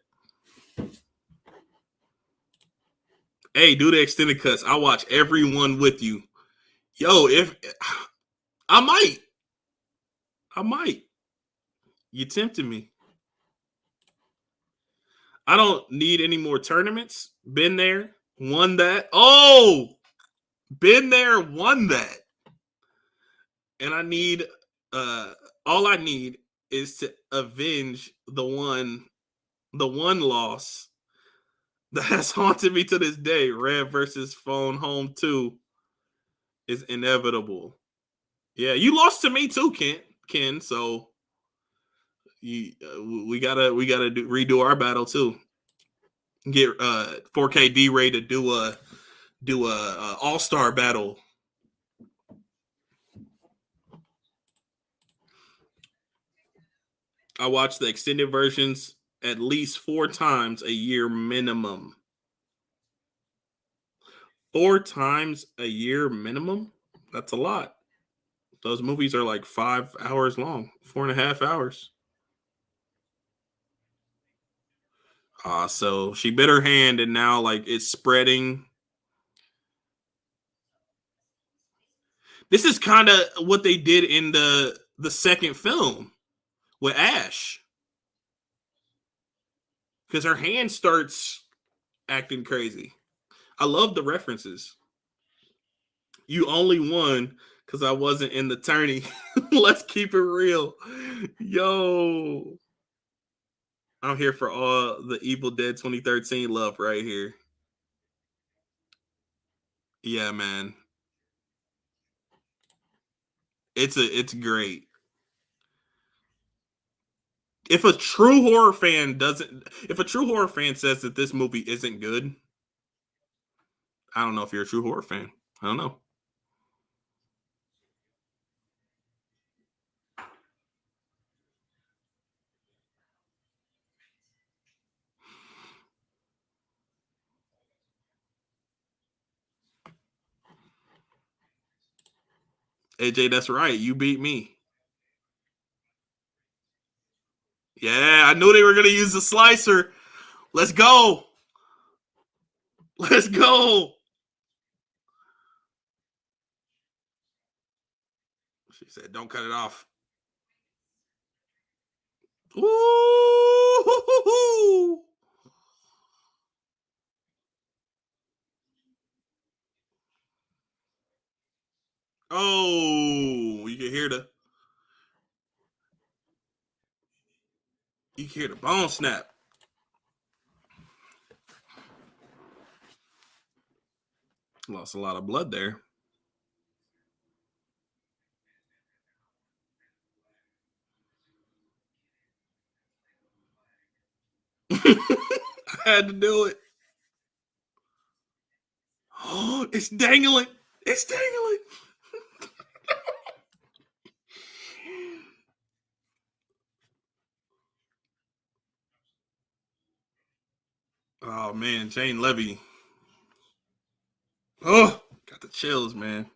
Hey, do the extended cuts. I'll watch everyone with you. Yo, if I might. You tempted me. I don't need any more tournaments. Been there, won that. Oh, been there, won that. And I need all I need is to avenge the one loss that has haunted me to this day. Red versus Phone Home 2 is inevitable. Yeah, you lost to me too, Ken. So we gotta redo our battle too. Get 4K D-Ray to do a all-star battle. I watch the extended versions at least 4 times a year minimum. 4 times a year minimum? That's a lot. Those movies are like 5 hours long, 4.5 hours. So she bit her hand and now like it's spreading. This is kind of what they did in the second film with Ash. Because her hand starts acting crazy. I love the references. You only won because I wasn't in the tourney. Let's keep it real. Yo. I'm here for all the Evil Dead 2013 love right here. Yeah, man. It's great. If a true horror fan says that this movie isn't good, I don't know if you're a true horror fan. I don't know. AJ, that's right. You beat me. Yeah, I knew they were going to use the slicer. Let's go. Let's go. She said, don't cut it off. Ooh. Oh, you can hear the bone snap. Lost a lot of blood there. I had to do it. Oh, it's dangling. It's dangling. Oh man, Jane Levy. Oh, got the chills, man.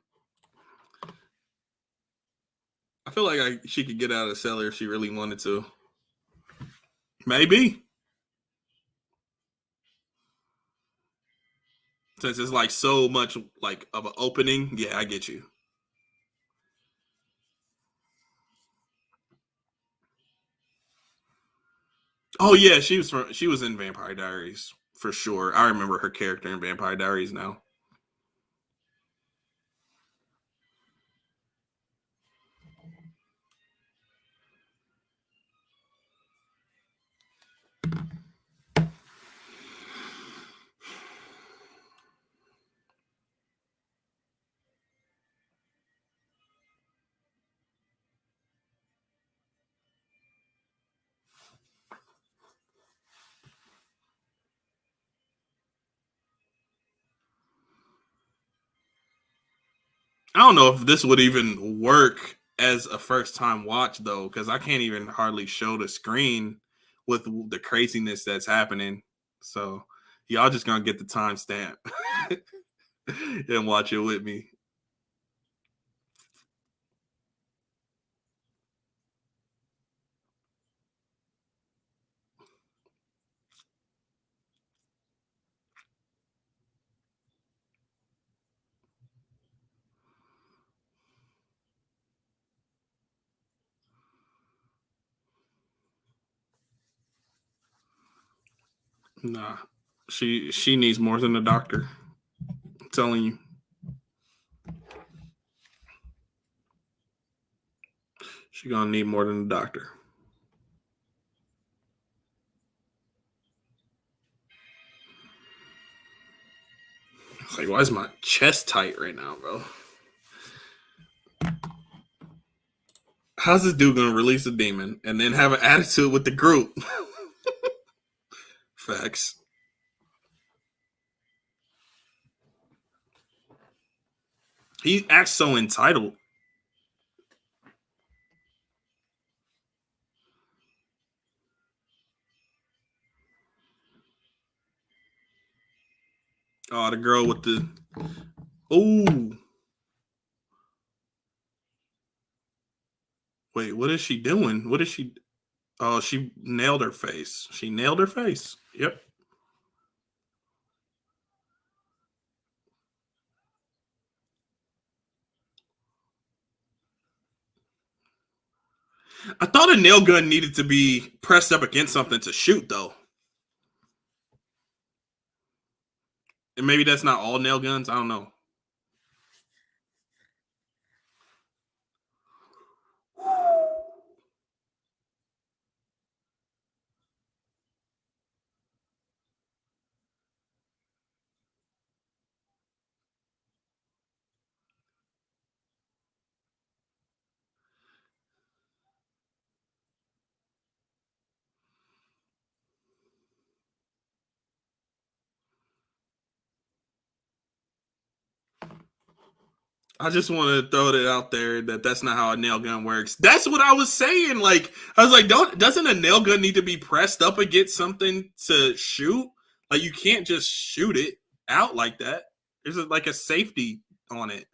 I feel like she could get out of the cellar if she really wanted to. Maybe. Since it's like so much like of an opening. Yeah, I get you. Oh yeah, she was in Vampire Diaries for sure. I remember her character in Vampire Diaries now. I don't know if this would even work as a first time watch though, because I can't even hardly show the screen with the craziness that's happening. So y'all just gonna get the timestamp and watch it with me. Nah, she needs more than a doctor. I'm telling you. She gonna need more than a doctor. It's like, why is my chest tight right now, bro? How's this dude gonna release a demon and then have an attitude with the group? Facts. He acts so entitled. Oh, the girl with the oh. Wait, what is she doing? What is she? Oh, she nailed her face. She nailed her face. Yep. I thought a nail gun needed to be pressed up against something to shoot, though. And maybe that's not all nail guns. I don't know. I just want to throw it out there that that's not how a nail gun works. That's what I was saying. Like, I was like, doesn't a nail gun need to be pressed up against something to shoot? Like, you can't just shoot it out like that. There's like a safety on it.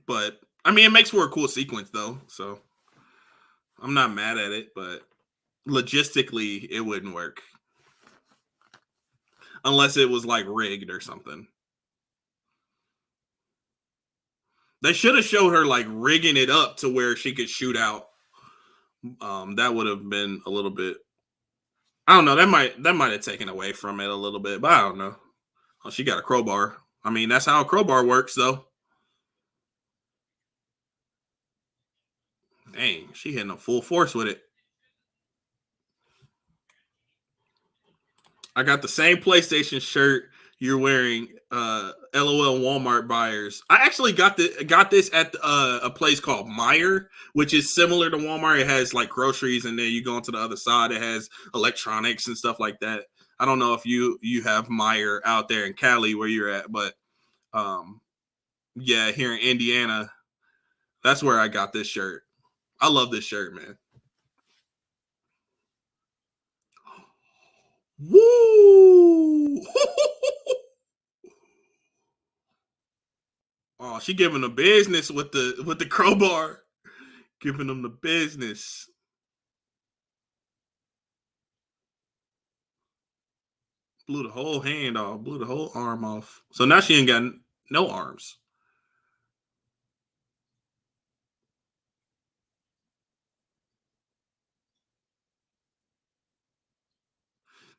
But I mean, it makes for a cool sequence though. So I'm not mad at it, but logistically, it wouldn't work unless it was like rigged or something. They should have showed her like rigging it up to where she could shoot out. That would have been a little bit. I don't know. That might have taken away from it a little bit, but I don't know. Oh, she got a crowbar. I mean, that's how a crowbar works, though. Dang, she hitting a full force with it. I got the same PlayStation shirt you're wearing. LOL Walmart buyers. I actually got this at a place called Meijer, which is similar to Walmart. It has like groceries, and then you go onto the other side. It has electronics and stuff like that. I don't know if you have Meijer out there in Cali where you're at, but yeah, here in Indiana, that's where I got this shirt. I love this shirt, man. Woo! Oh, she giving the business with the crowbar, giving them the business. Blew the whole hand off. Blew the whole arm off. So now she ain't got no arms.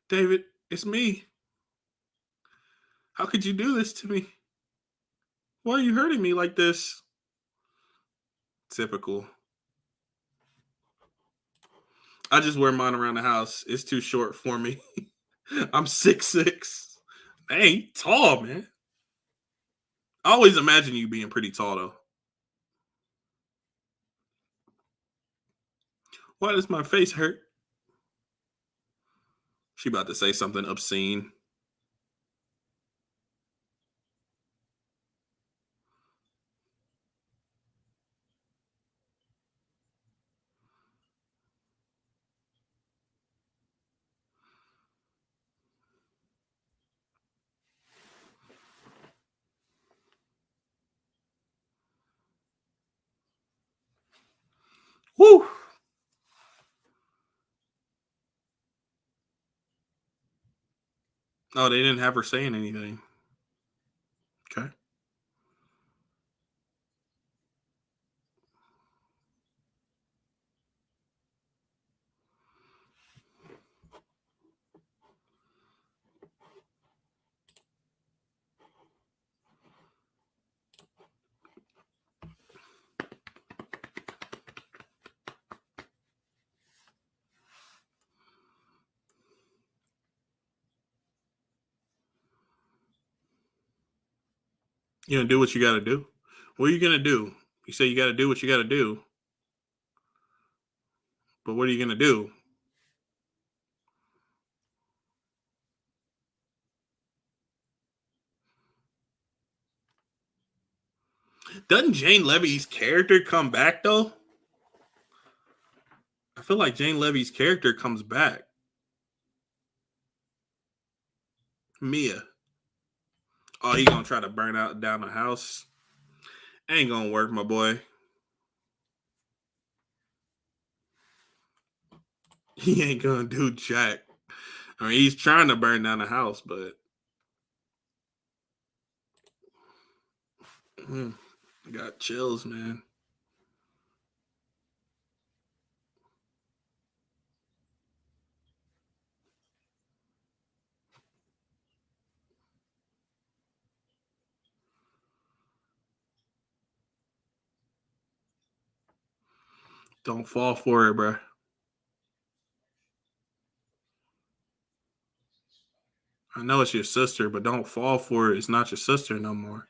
David, it's me. How could you do this to me? Why are you hurting me like this? Typical. I just wear mine around the house. It's too short for me. I'm 6'6". Hey, tall, man. I always imagine you being pretty tall, though. Why does my face hurt? She about to say something obscene. Woo! Oh, they didn't have her saying anything. Okay. You gonna do what you gotta do. What are you gonna do? You say you gotta do what you gotta do, but what are you gonna do? Doesn't Jane Levy's character come back though? I feel like Jane Levy's character comes back. Mia. Oh, he gonna try to burn out down the house. Ain't gonna work, my boy. He ain't gonna do jack. I mean, he's trying to burn down the house, but I got chills, man. Don't fall for it, bro. I know it's your sister, but don't fall for it. It's not your sister no more.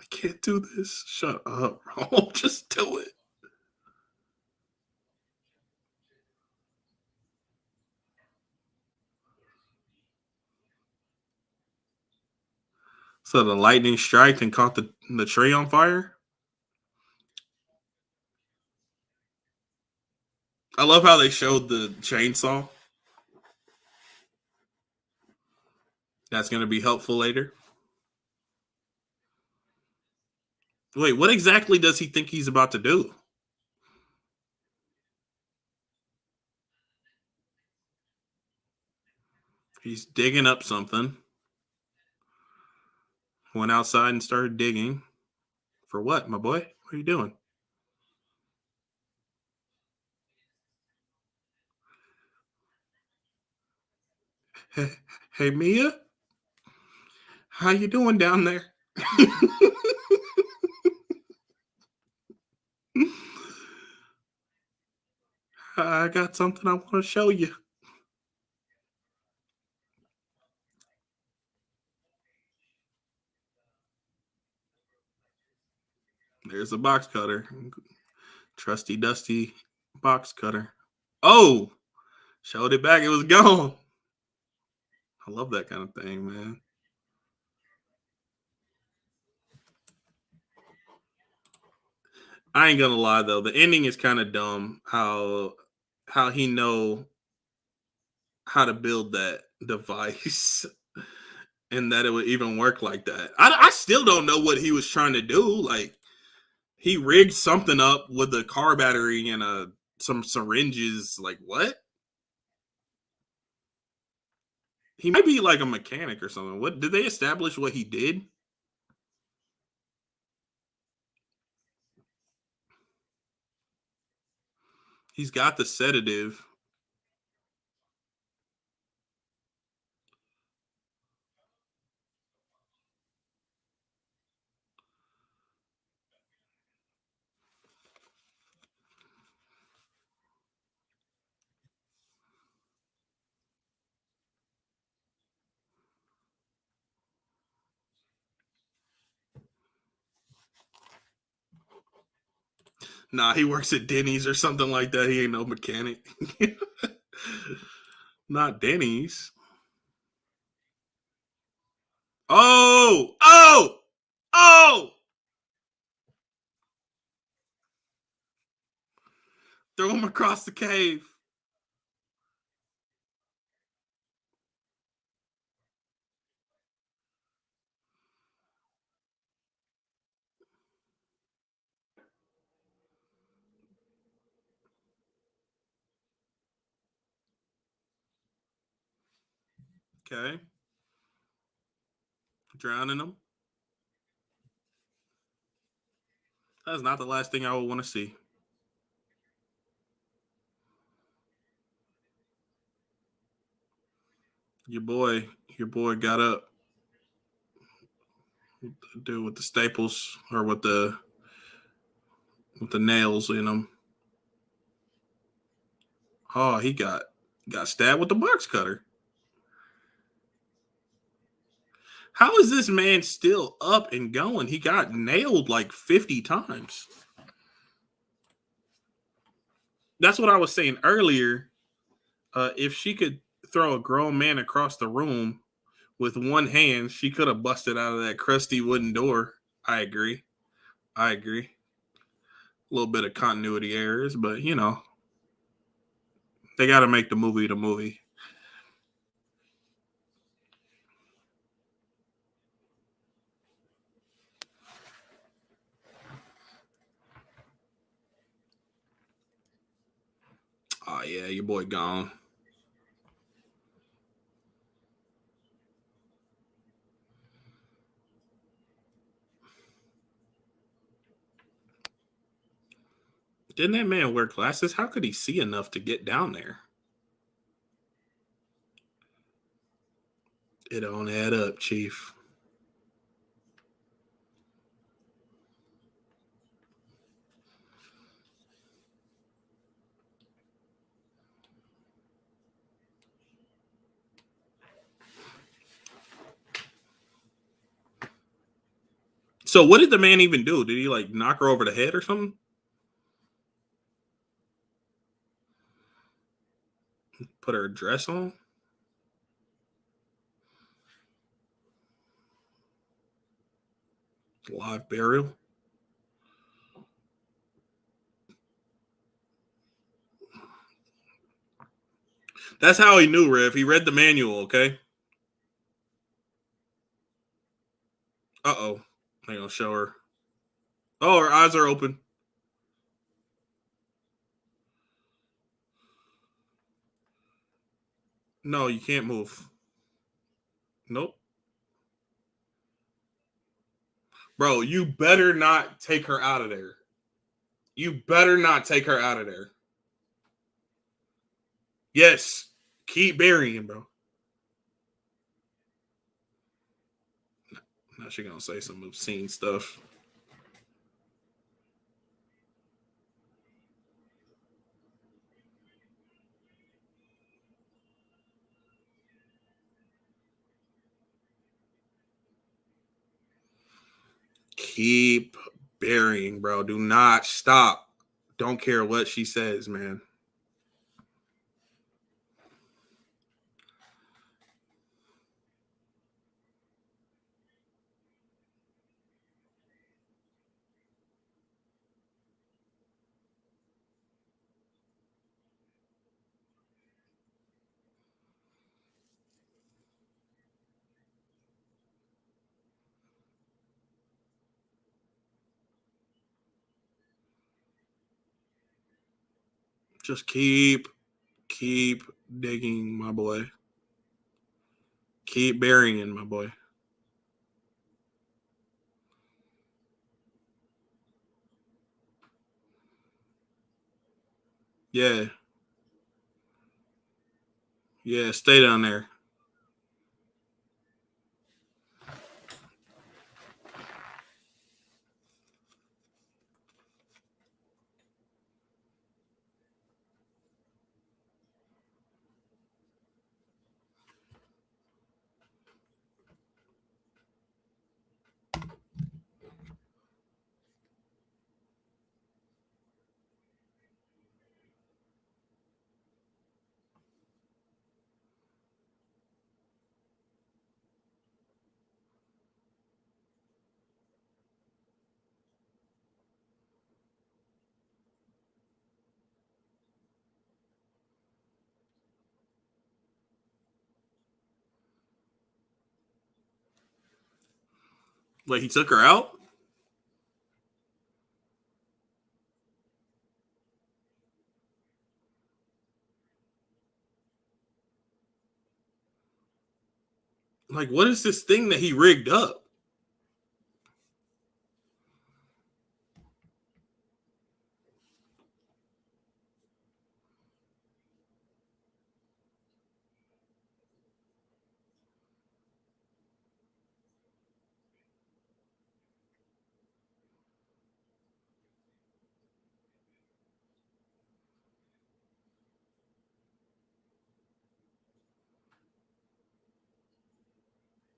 I can't do this. Shut up, bro. Just do it. So the lightning striked and caught the tree on fire. I love how they showed the chainsaw. That's going to be helpful later. Wait, what exactly does he think he's about to do? He's digging up something. Went outside and started digging. For what, my boy? What are you doing? Hey, Mia? How you doing down there? I got something I want to show you. There's a box cutter. Trusty dusty box cutter. Oh, showed it back. It was gone. I love that kind of thing, man. I ain't gonna lie though, the ending is kind of dumb. How he know how to build that device and that it would even work like that. I still don't know what he was trying to do. Like, he rigged something up with a car battery and some syringes. Like, what? He might be like a mechanic or something. What did they establish what he did? He's got the sedative. Nah, he works at Denny's or something like that. He ain't no mechanic. Not Denny's. Oh, oh, oh! Throw him across the cave. Okay. Drowning him. That's not the last thing I would want to see. Your boy got up. Dude with the staples or with the nails in them. Oh, he got stabbed with the box cutter. How is this man still up and going? He got nailed like 50 times. That's what I was saying earlier. If she could throw a grown man across the room with one hand, she could have busted out of that crusty wooden door. I agree. A little bit of continuity errors, but you know, they got to make the movie the movie. Oh yeah, your boy gone. Didn't that man wear glasses? How could he see enough to get down there? It don't add up, Chief. So what did the man even do? Did he like knock her over the head or something? Put her dress on? Live burial? That's how he knew, Rev. He read the manual, okay? Uh-oh. They gonna show her. Oh, her eyes are open. No, you can't move. Nope. Bro, you better not take her out of there. You better not take her out of there. Yes. Keep burying, bro. Now she gonna say some obscene stuff. Keep burying, bro. Do not stop. Don't care what she says, man. Just keep digging, my boy. Keep burying, my boy. Yeah. Yeah, stay down there. Like, he took her out? Like, what is this thing that he rigged up?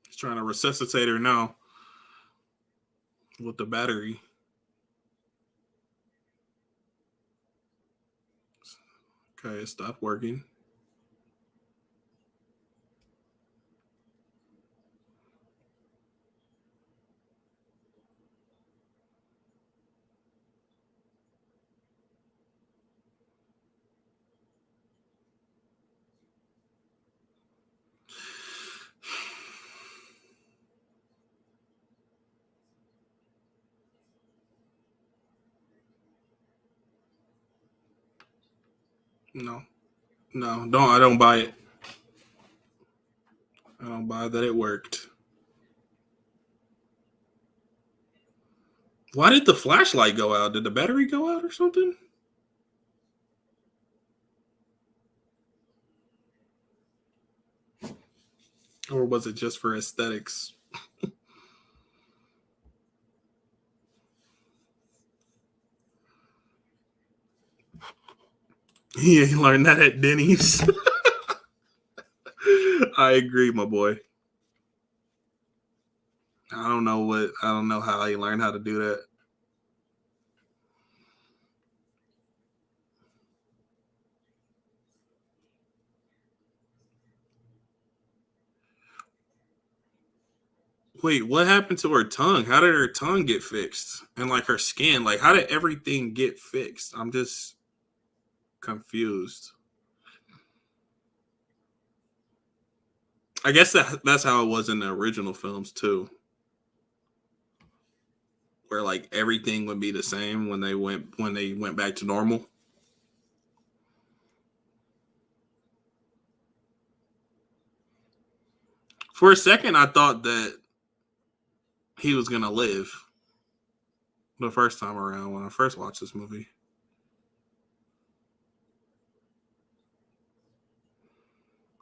He's trying to resuscitate her now with the battery. Okay, it stopped working. No, I don't buy it. I don't buy that it worked. Why did the flashlight go out? Did the battery go out or something? Or was it just for aesthetics? He learned that at Denny's. I agree, my boy. I don't know how he learned how to do that. Wait, what happened to her tongue? How did her tongue get fixed? And like her skin, like how did everything get fixed? I'm just confused. I guess that's how it was in the original films too, where like everything would be the same when they went back to normal. For a second, I thought that he was gonna live the first time around when I first watched this movie.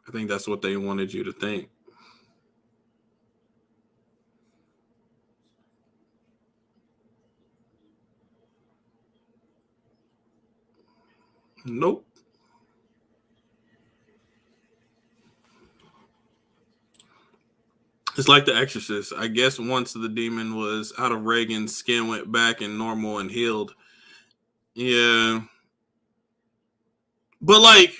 I think that's what they wanted you to think. Nope. It's like The Exorcist. I guess once the demon was out of Reagan's, skin went back and normal and healed. Yeah. But like,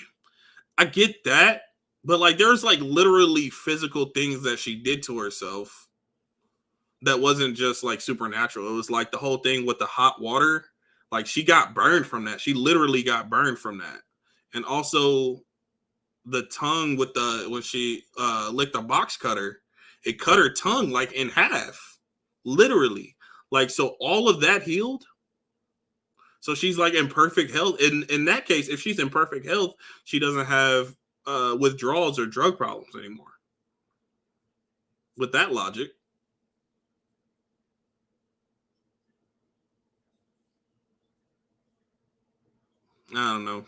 I get that. But like, there's like literally physical things that she did to herself that wasn't just like supernatural. It was like the whole thing with the hot water. Like, she got burned from that. She literally got burned from that. And also the tongue with when she licked a box cutter, it cut her tongue like in half. Literally. Like, so all of that healed. So she's like in perfect health. In that case, if she's in perfect health, she doesn't have withdrawals or drug problems anymore. With that logic. I don't know.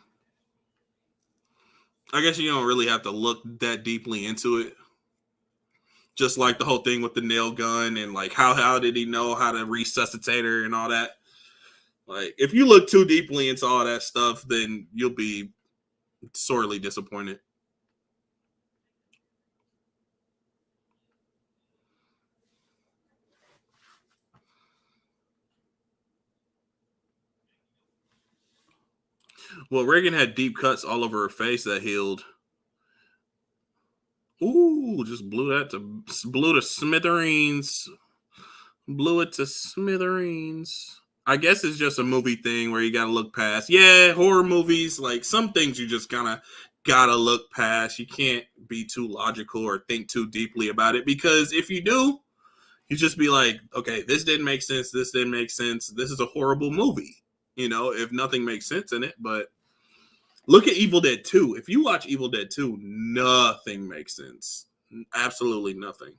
I guess you don't really have to look that deeply into it. Just like the whole thing with the nail gun and like how did he know how to resuscitate her and all that. Like if you look too deeply into all that stuff, then you'll be sorely disappointed. Well, Reagan had deep cuts all over her face that healed. Ooh, just blew to smithereens. Blew it to smithereens. I guess it's just a movie thing where you gotta look past. Yeah, horror movies, like some things you just kind of gotta look past. You can't be too logical or think too deeply about it, because if you do, you just be like, okay, this didn't make sense. This didn't make sense. This is a horrible movie, if nothing makes sense in it. But look at Evil Dead 2. If you watch Evil Dead 2, nothing makes sense. Absolutely nothing.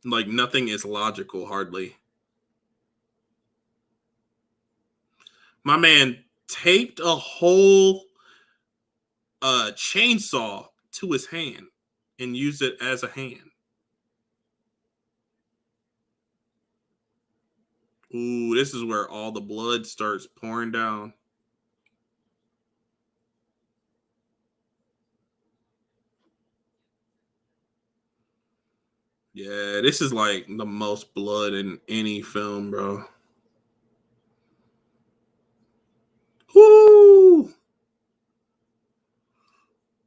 Like nothing is logical, hardly. My man taped a whole chainsaw to his hand and used it as a hand. Ooh, this is where all the blood starts pouring down. Yeah, this is like the most blood in any film, bro. Ooh.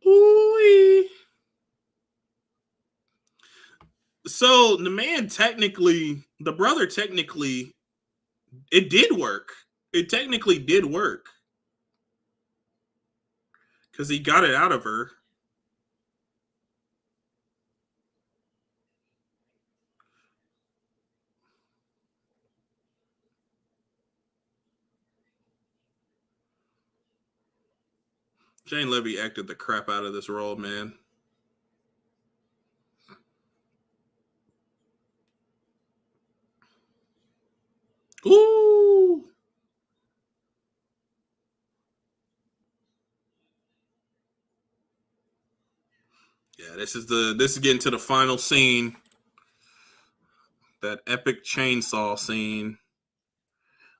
Ooh. So the brother technically, it did work. It technically did work. Because he got it out of her. Jane Levy acted the crap out of this role, man. Ooh. Yeah, this is getting to the final scene. That epic chainsaw scene.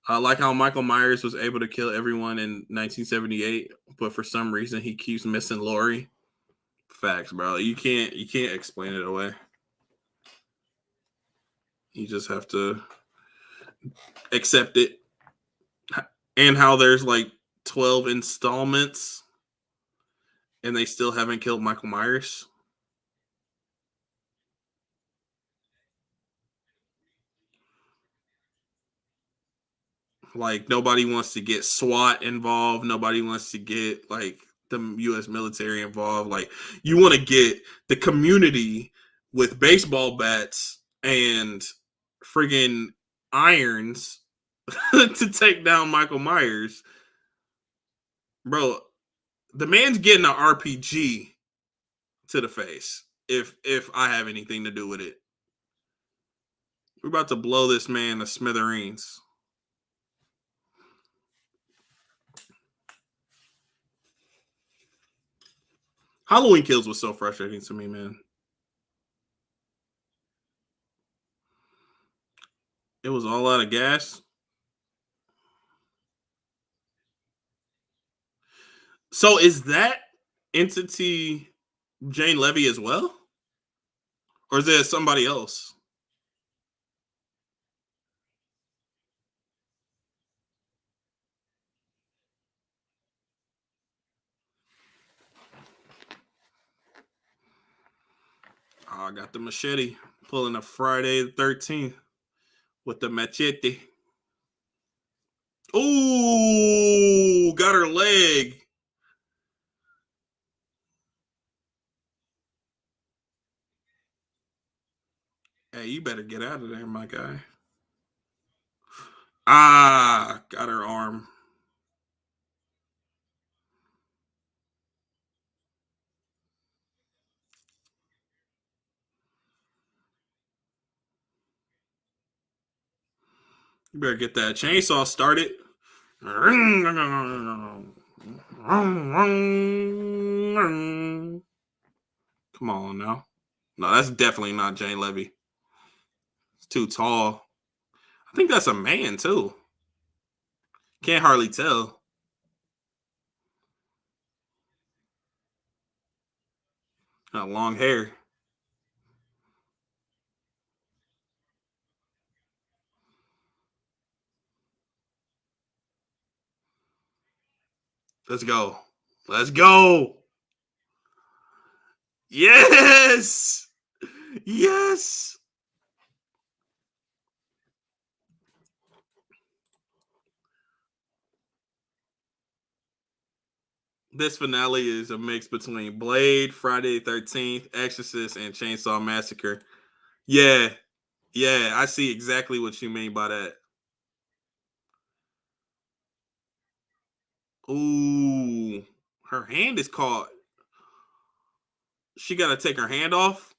I like how Michael Myers was able to kill everyone in 1978, but for some reason he keeps missing Laurie. Facts, bro. You can't explain it away. You just have to accept it. And how there's like 12 installments and they still haven't killed Michael Myers. Like nobody wants to get SWAT involved. Nobody wants to get like the U.S. military involved. Like you want to get the community with baseball bats and friggin' irons to take down Michael Myers. Bro, the man's getting an RPG to the face if I have anything to do with it. We're about to blow this man to smithereens. Halloween Kills was so frustrating to me, man. It was all out of gas. So is that entity Jane Levy as well? Or is there somebody else? Oh, I got the machete. Pulling a Friday the 13th with the machete. Ooh, got her leg. Hey, you better get out of there, my guy. Ah, got her arm. You better get that chainsaw started. Come on now. No, that's definitely not Jane Levy. It's too tall. I think that's a man too. Can't hardly tell. Got long hair. Let's go. Let's go. Yes. Yes. This finale is a mix between Blade, Friday the 13th, Exorcist, and Chainsaw Massacre. Yeah. Yeah, I see exactly what you mean by that. Ooh. Her hand is caught. She got to take her hand off.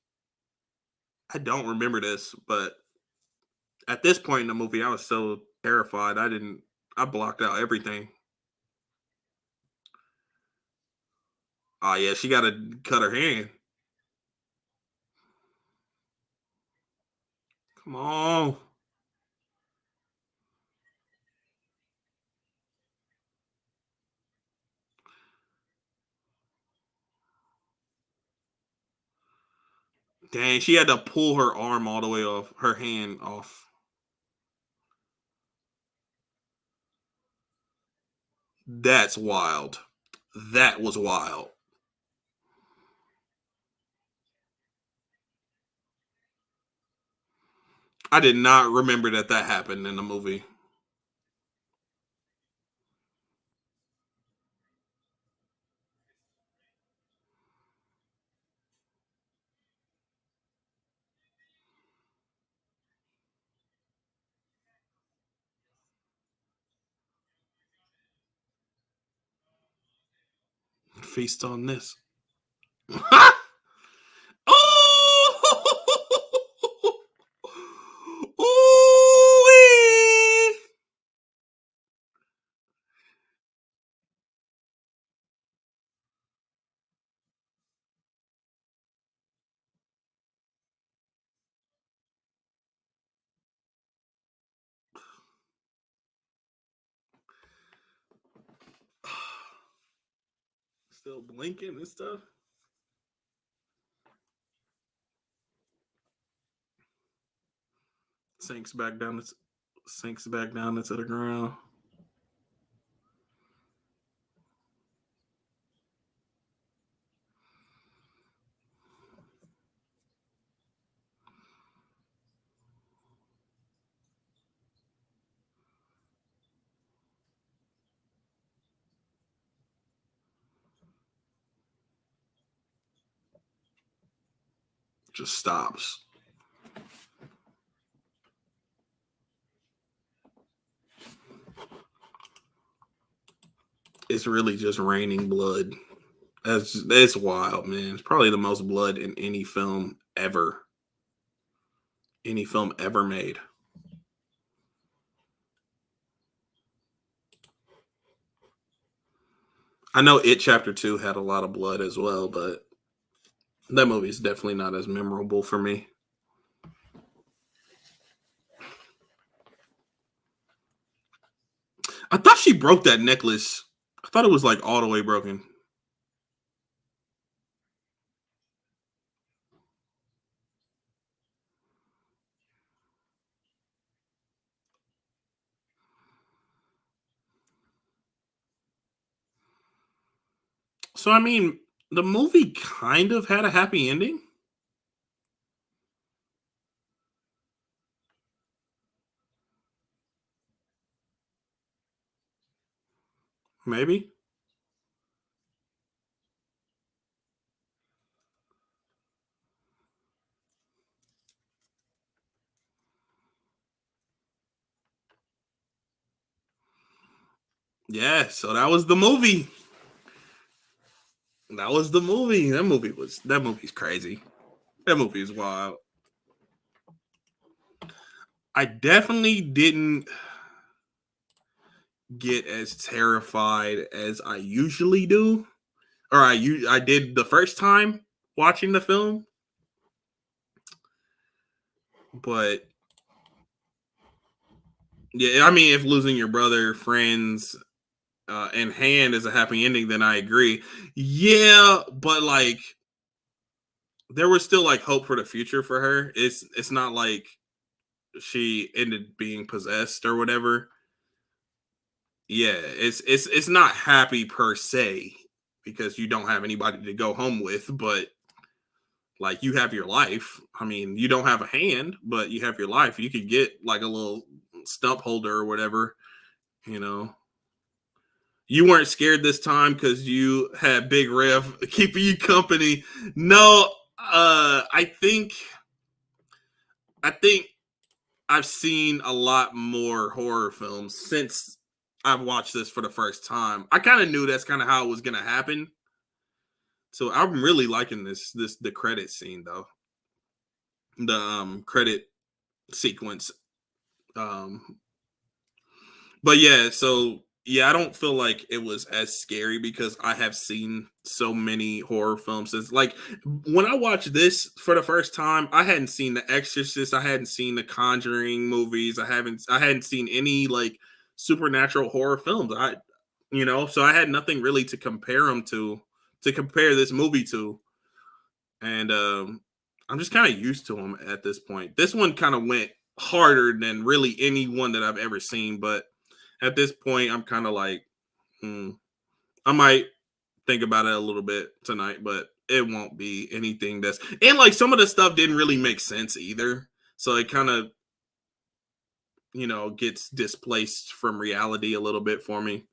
I don't remember this, but at this point in the movie, I was so terrified. I blocked out everything. Oh, yeah, she got to cut her hand. Come on. Dang, she had to pull her arm all the way off, her hand off. That's wild. That was wild. I did not remember that happened in the movie. Feast on this. Oh! Ooh-wee! Still blinking and stuff. Sinks back down. Sinks back down into the ground. Just stops. It's really just raining blood. That's wild, man. It's probably the most blood in any film ever. Any film ever made. I know It Chapter 2 had a lot of blood as well, but that movie is definitely not as memorable for me. I thought she broke that necklace. I thought it was like all the way broken. So I mean, the movie kind of had a happy ending. Maybe. Yeah, so that was the movie. That was the movie. That movie's crazy. That movie is wild. I definitely didn't get as terrified as I usually do, or I did the first time watching the film. But yeah, I mean, if losing your brother, friends, and hand is a happy ending, then I agree. Yeah, but like there was still like hope for the future for her. It's not like she ended being possessed or whatever. Yeah, it's not happy per se because you don't have anybody to go home with, but like you have your life. I mean, you don't have a hand, but you have your life. You could get like a little stump holder or whatever, you know. You weren't scared this time because you had Big Rev keeping you company. No, I think I've seen a lot more horror films since I've watched this for the first time. I kind of knew that's kind of how it was gonna happen. So I'm really liking the credit scene though. The credit sequence. Um but yeah, so yeah, I don't feel like it was as scary because I have seen so many horror films. It's like when I watched this for the first time, I hadn't seen The Exorcist, I hadn't seen the Conjuring movies, I hadn't seen any like supernatural horror films. So I had nothing really to compare them to compare this movie to. And I'm just kind of used to them at this point. This one kind of went harder than really any one that I've ever seen, but at this point, I'm kind of like, hmm, I might think about it a little bit tonight, but it won't be anything that's and like some of the stuff didn't really make sense either. So it kind of, gets displaced from reality a little bit for me.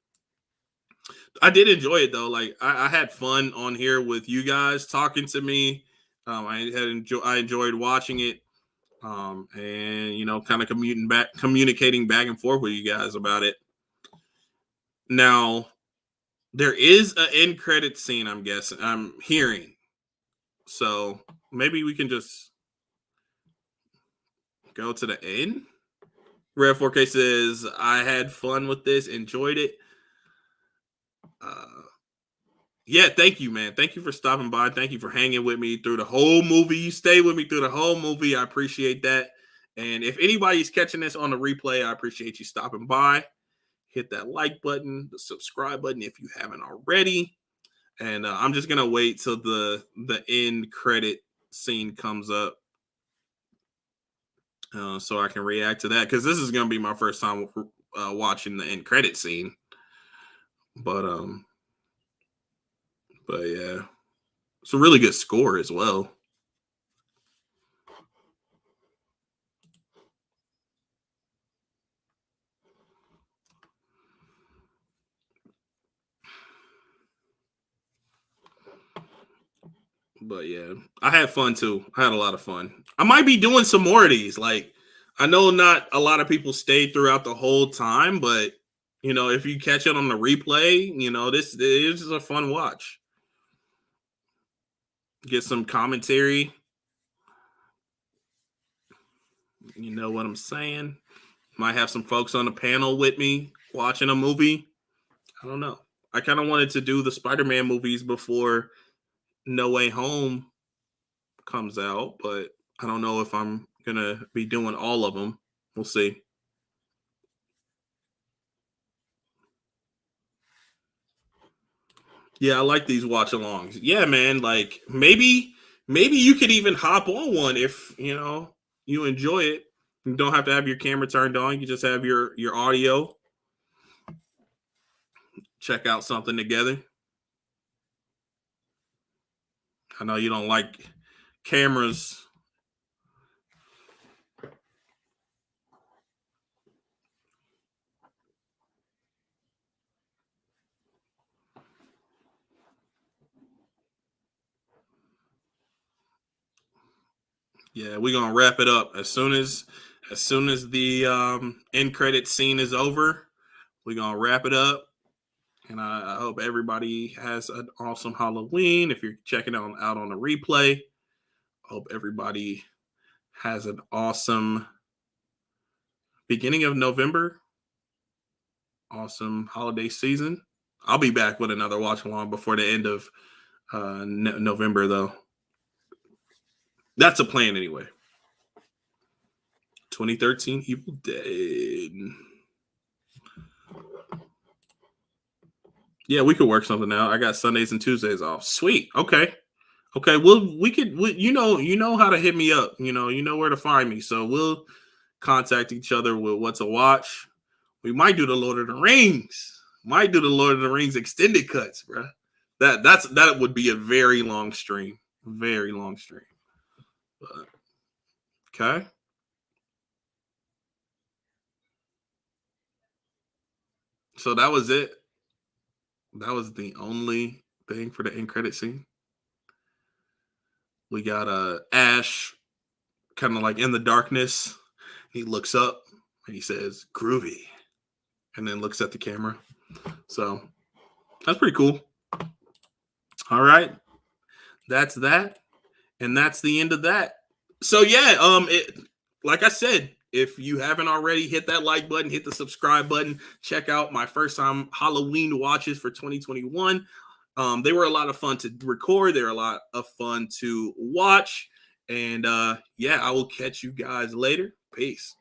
I did enjoy it though. Like I had fun on here with you guys talking to me. I enjoyed watching it. And kind of communicating back and forth with you guys about it. Now, there is an end credit scene, I'm guessing. I'm hearing. So maybe we can just go to the end. Red 4K says, I had fun with this, enjoyed it. Uh, yeah, thank you, man. Thank you for stopping by. Thank you for hanging with me through the whole movie. You stayed with me through the whole movie. I appreciate that. And if anybody's catching this on the replay, I appreciate you stopping by. Hit that like button, the subscribe button if you haven't already. And I'm just gonna wait till the end credit scene comes up, so I can react to that because this is gonna be my first time watching the end credit scene. But but yeah, it's a really good score as well. But yeah, I had fun too. I had a lot of fun. I might be doing some more of these. Like, I know not a lot of people stayed throughout the whole time, but if you catch it on the replay, this is a fun watch. Get some commentary. You know what I'm saying? Might have some folks on the panel with me watching a movie. I don't know. I kind of wanted to do the Spider-Man movies before No Way Home comes out, but I don't know if I'm gonna be doing all of them. We'll see. Yeah, I like these watch-alongs. Yeah, man. Like maybe you could even hop on one if you enjoy it. You don't have to have your camera turned on. You just have your audio. Check out something together. I know you don't like cameras. Yeah, we're gonna wrap it up as soon as the end credit scene is over. We're gonna wrap it up. And I hope everybody has an awesome Halloween. If you're checking out on the replay, I hope everybody has an awesome beginning of November. Awesome holiday season. I'll be back with another watch along before the end of November, though. That's a plan anyway. 2013 Evil Dead. Yeah, we could work something out. I got Sundays and Tuesdays off. Sweet. Okay. Well, you know how to hit me up. You know where to find me. So we'll contact each other with what to watch. We might do the Lord of the Rings. Might do the Lord of the Rings extended cuts, bro. That would be a very long stream. Very long stream. But, okay. So that was it. That was the only thing for the end credit scene. We got Ash kind of like in the darkness. He looks up and he says, "Groovy," and then looks at the camera. So that's pretty cool. All right. That's that. And that's the end of that. So yeah, like I said, if you haven't already, hit that like button, hit the subscribe button, check out my first time Halloween watches for 2021. They were a lot of fun to record. They were a lot of fun to watch. And yeah, I will catch you guys later. Peace.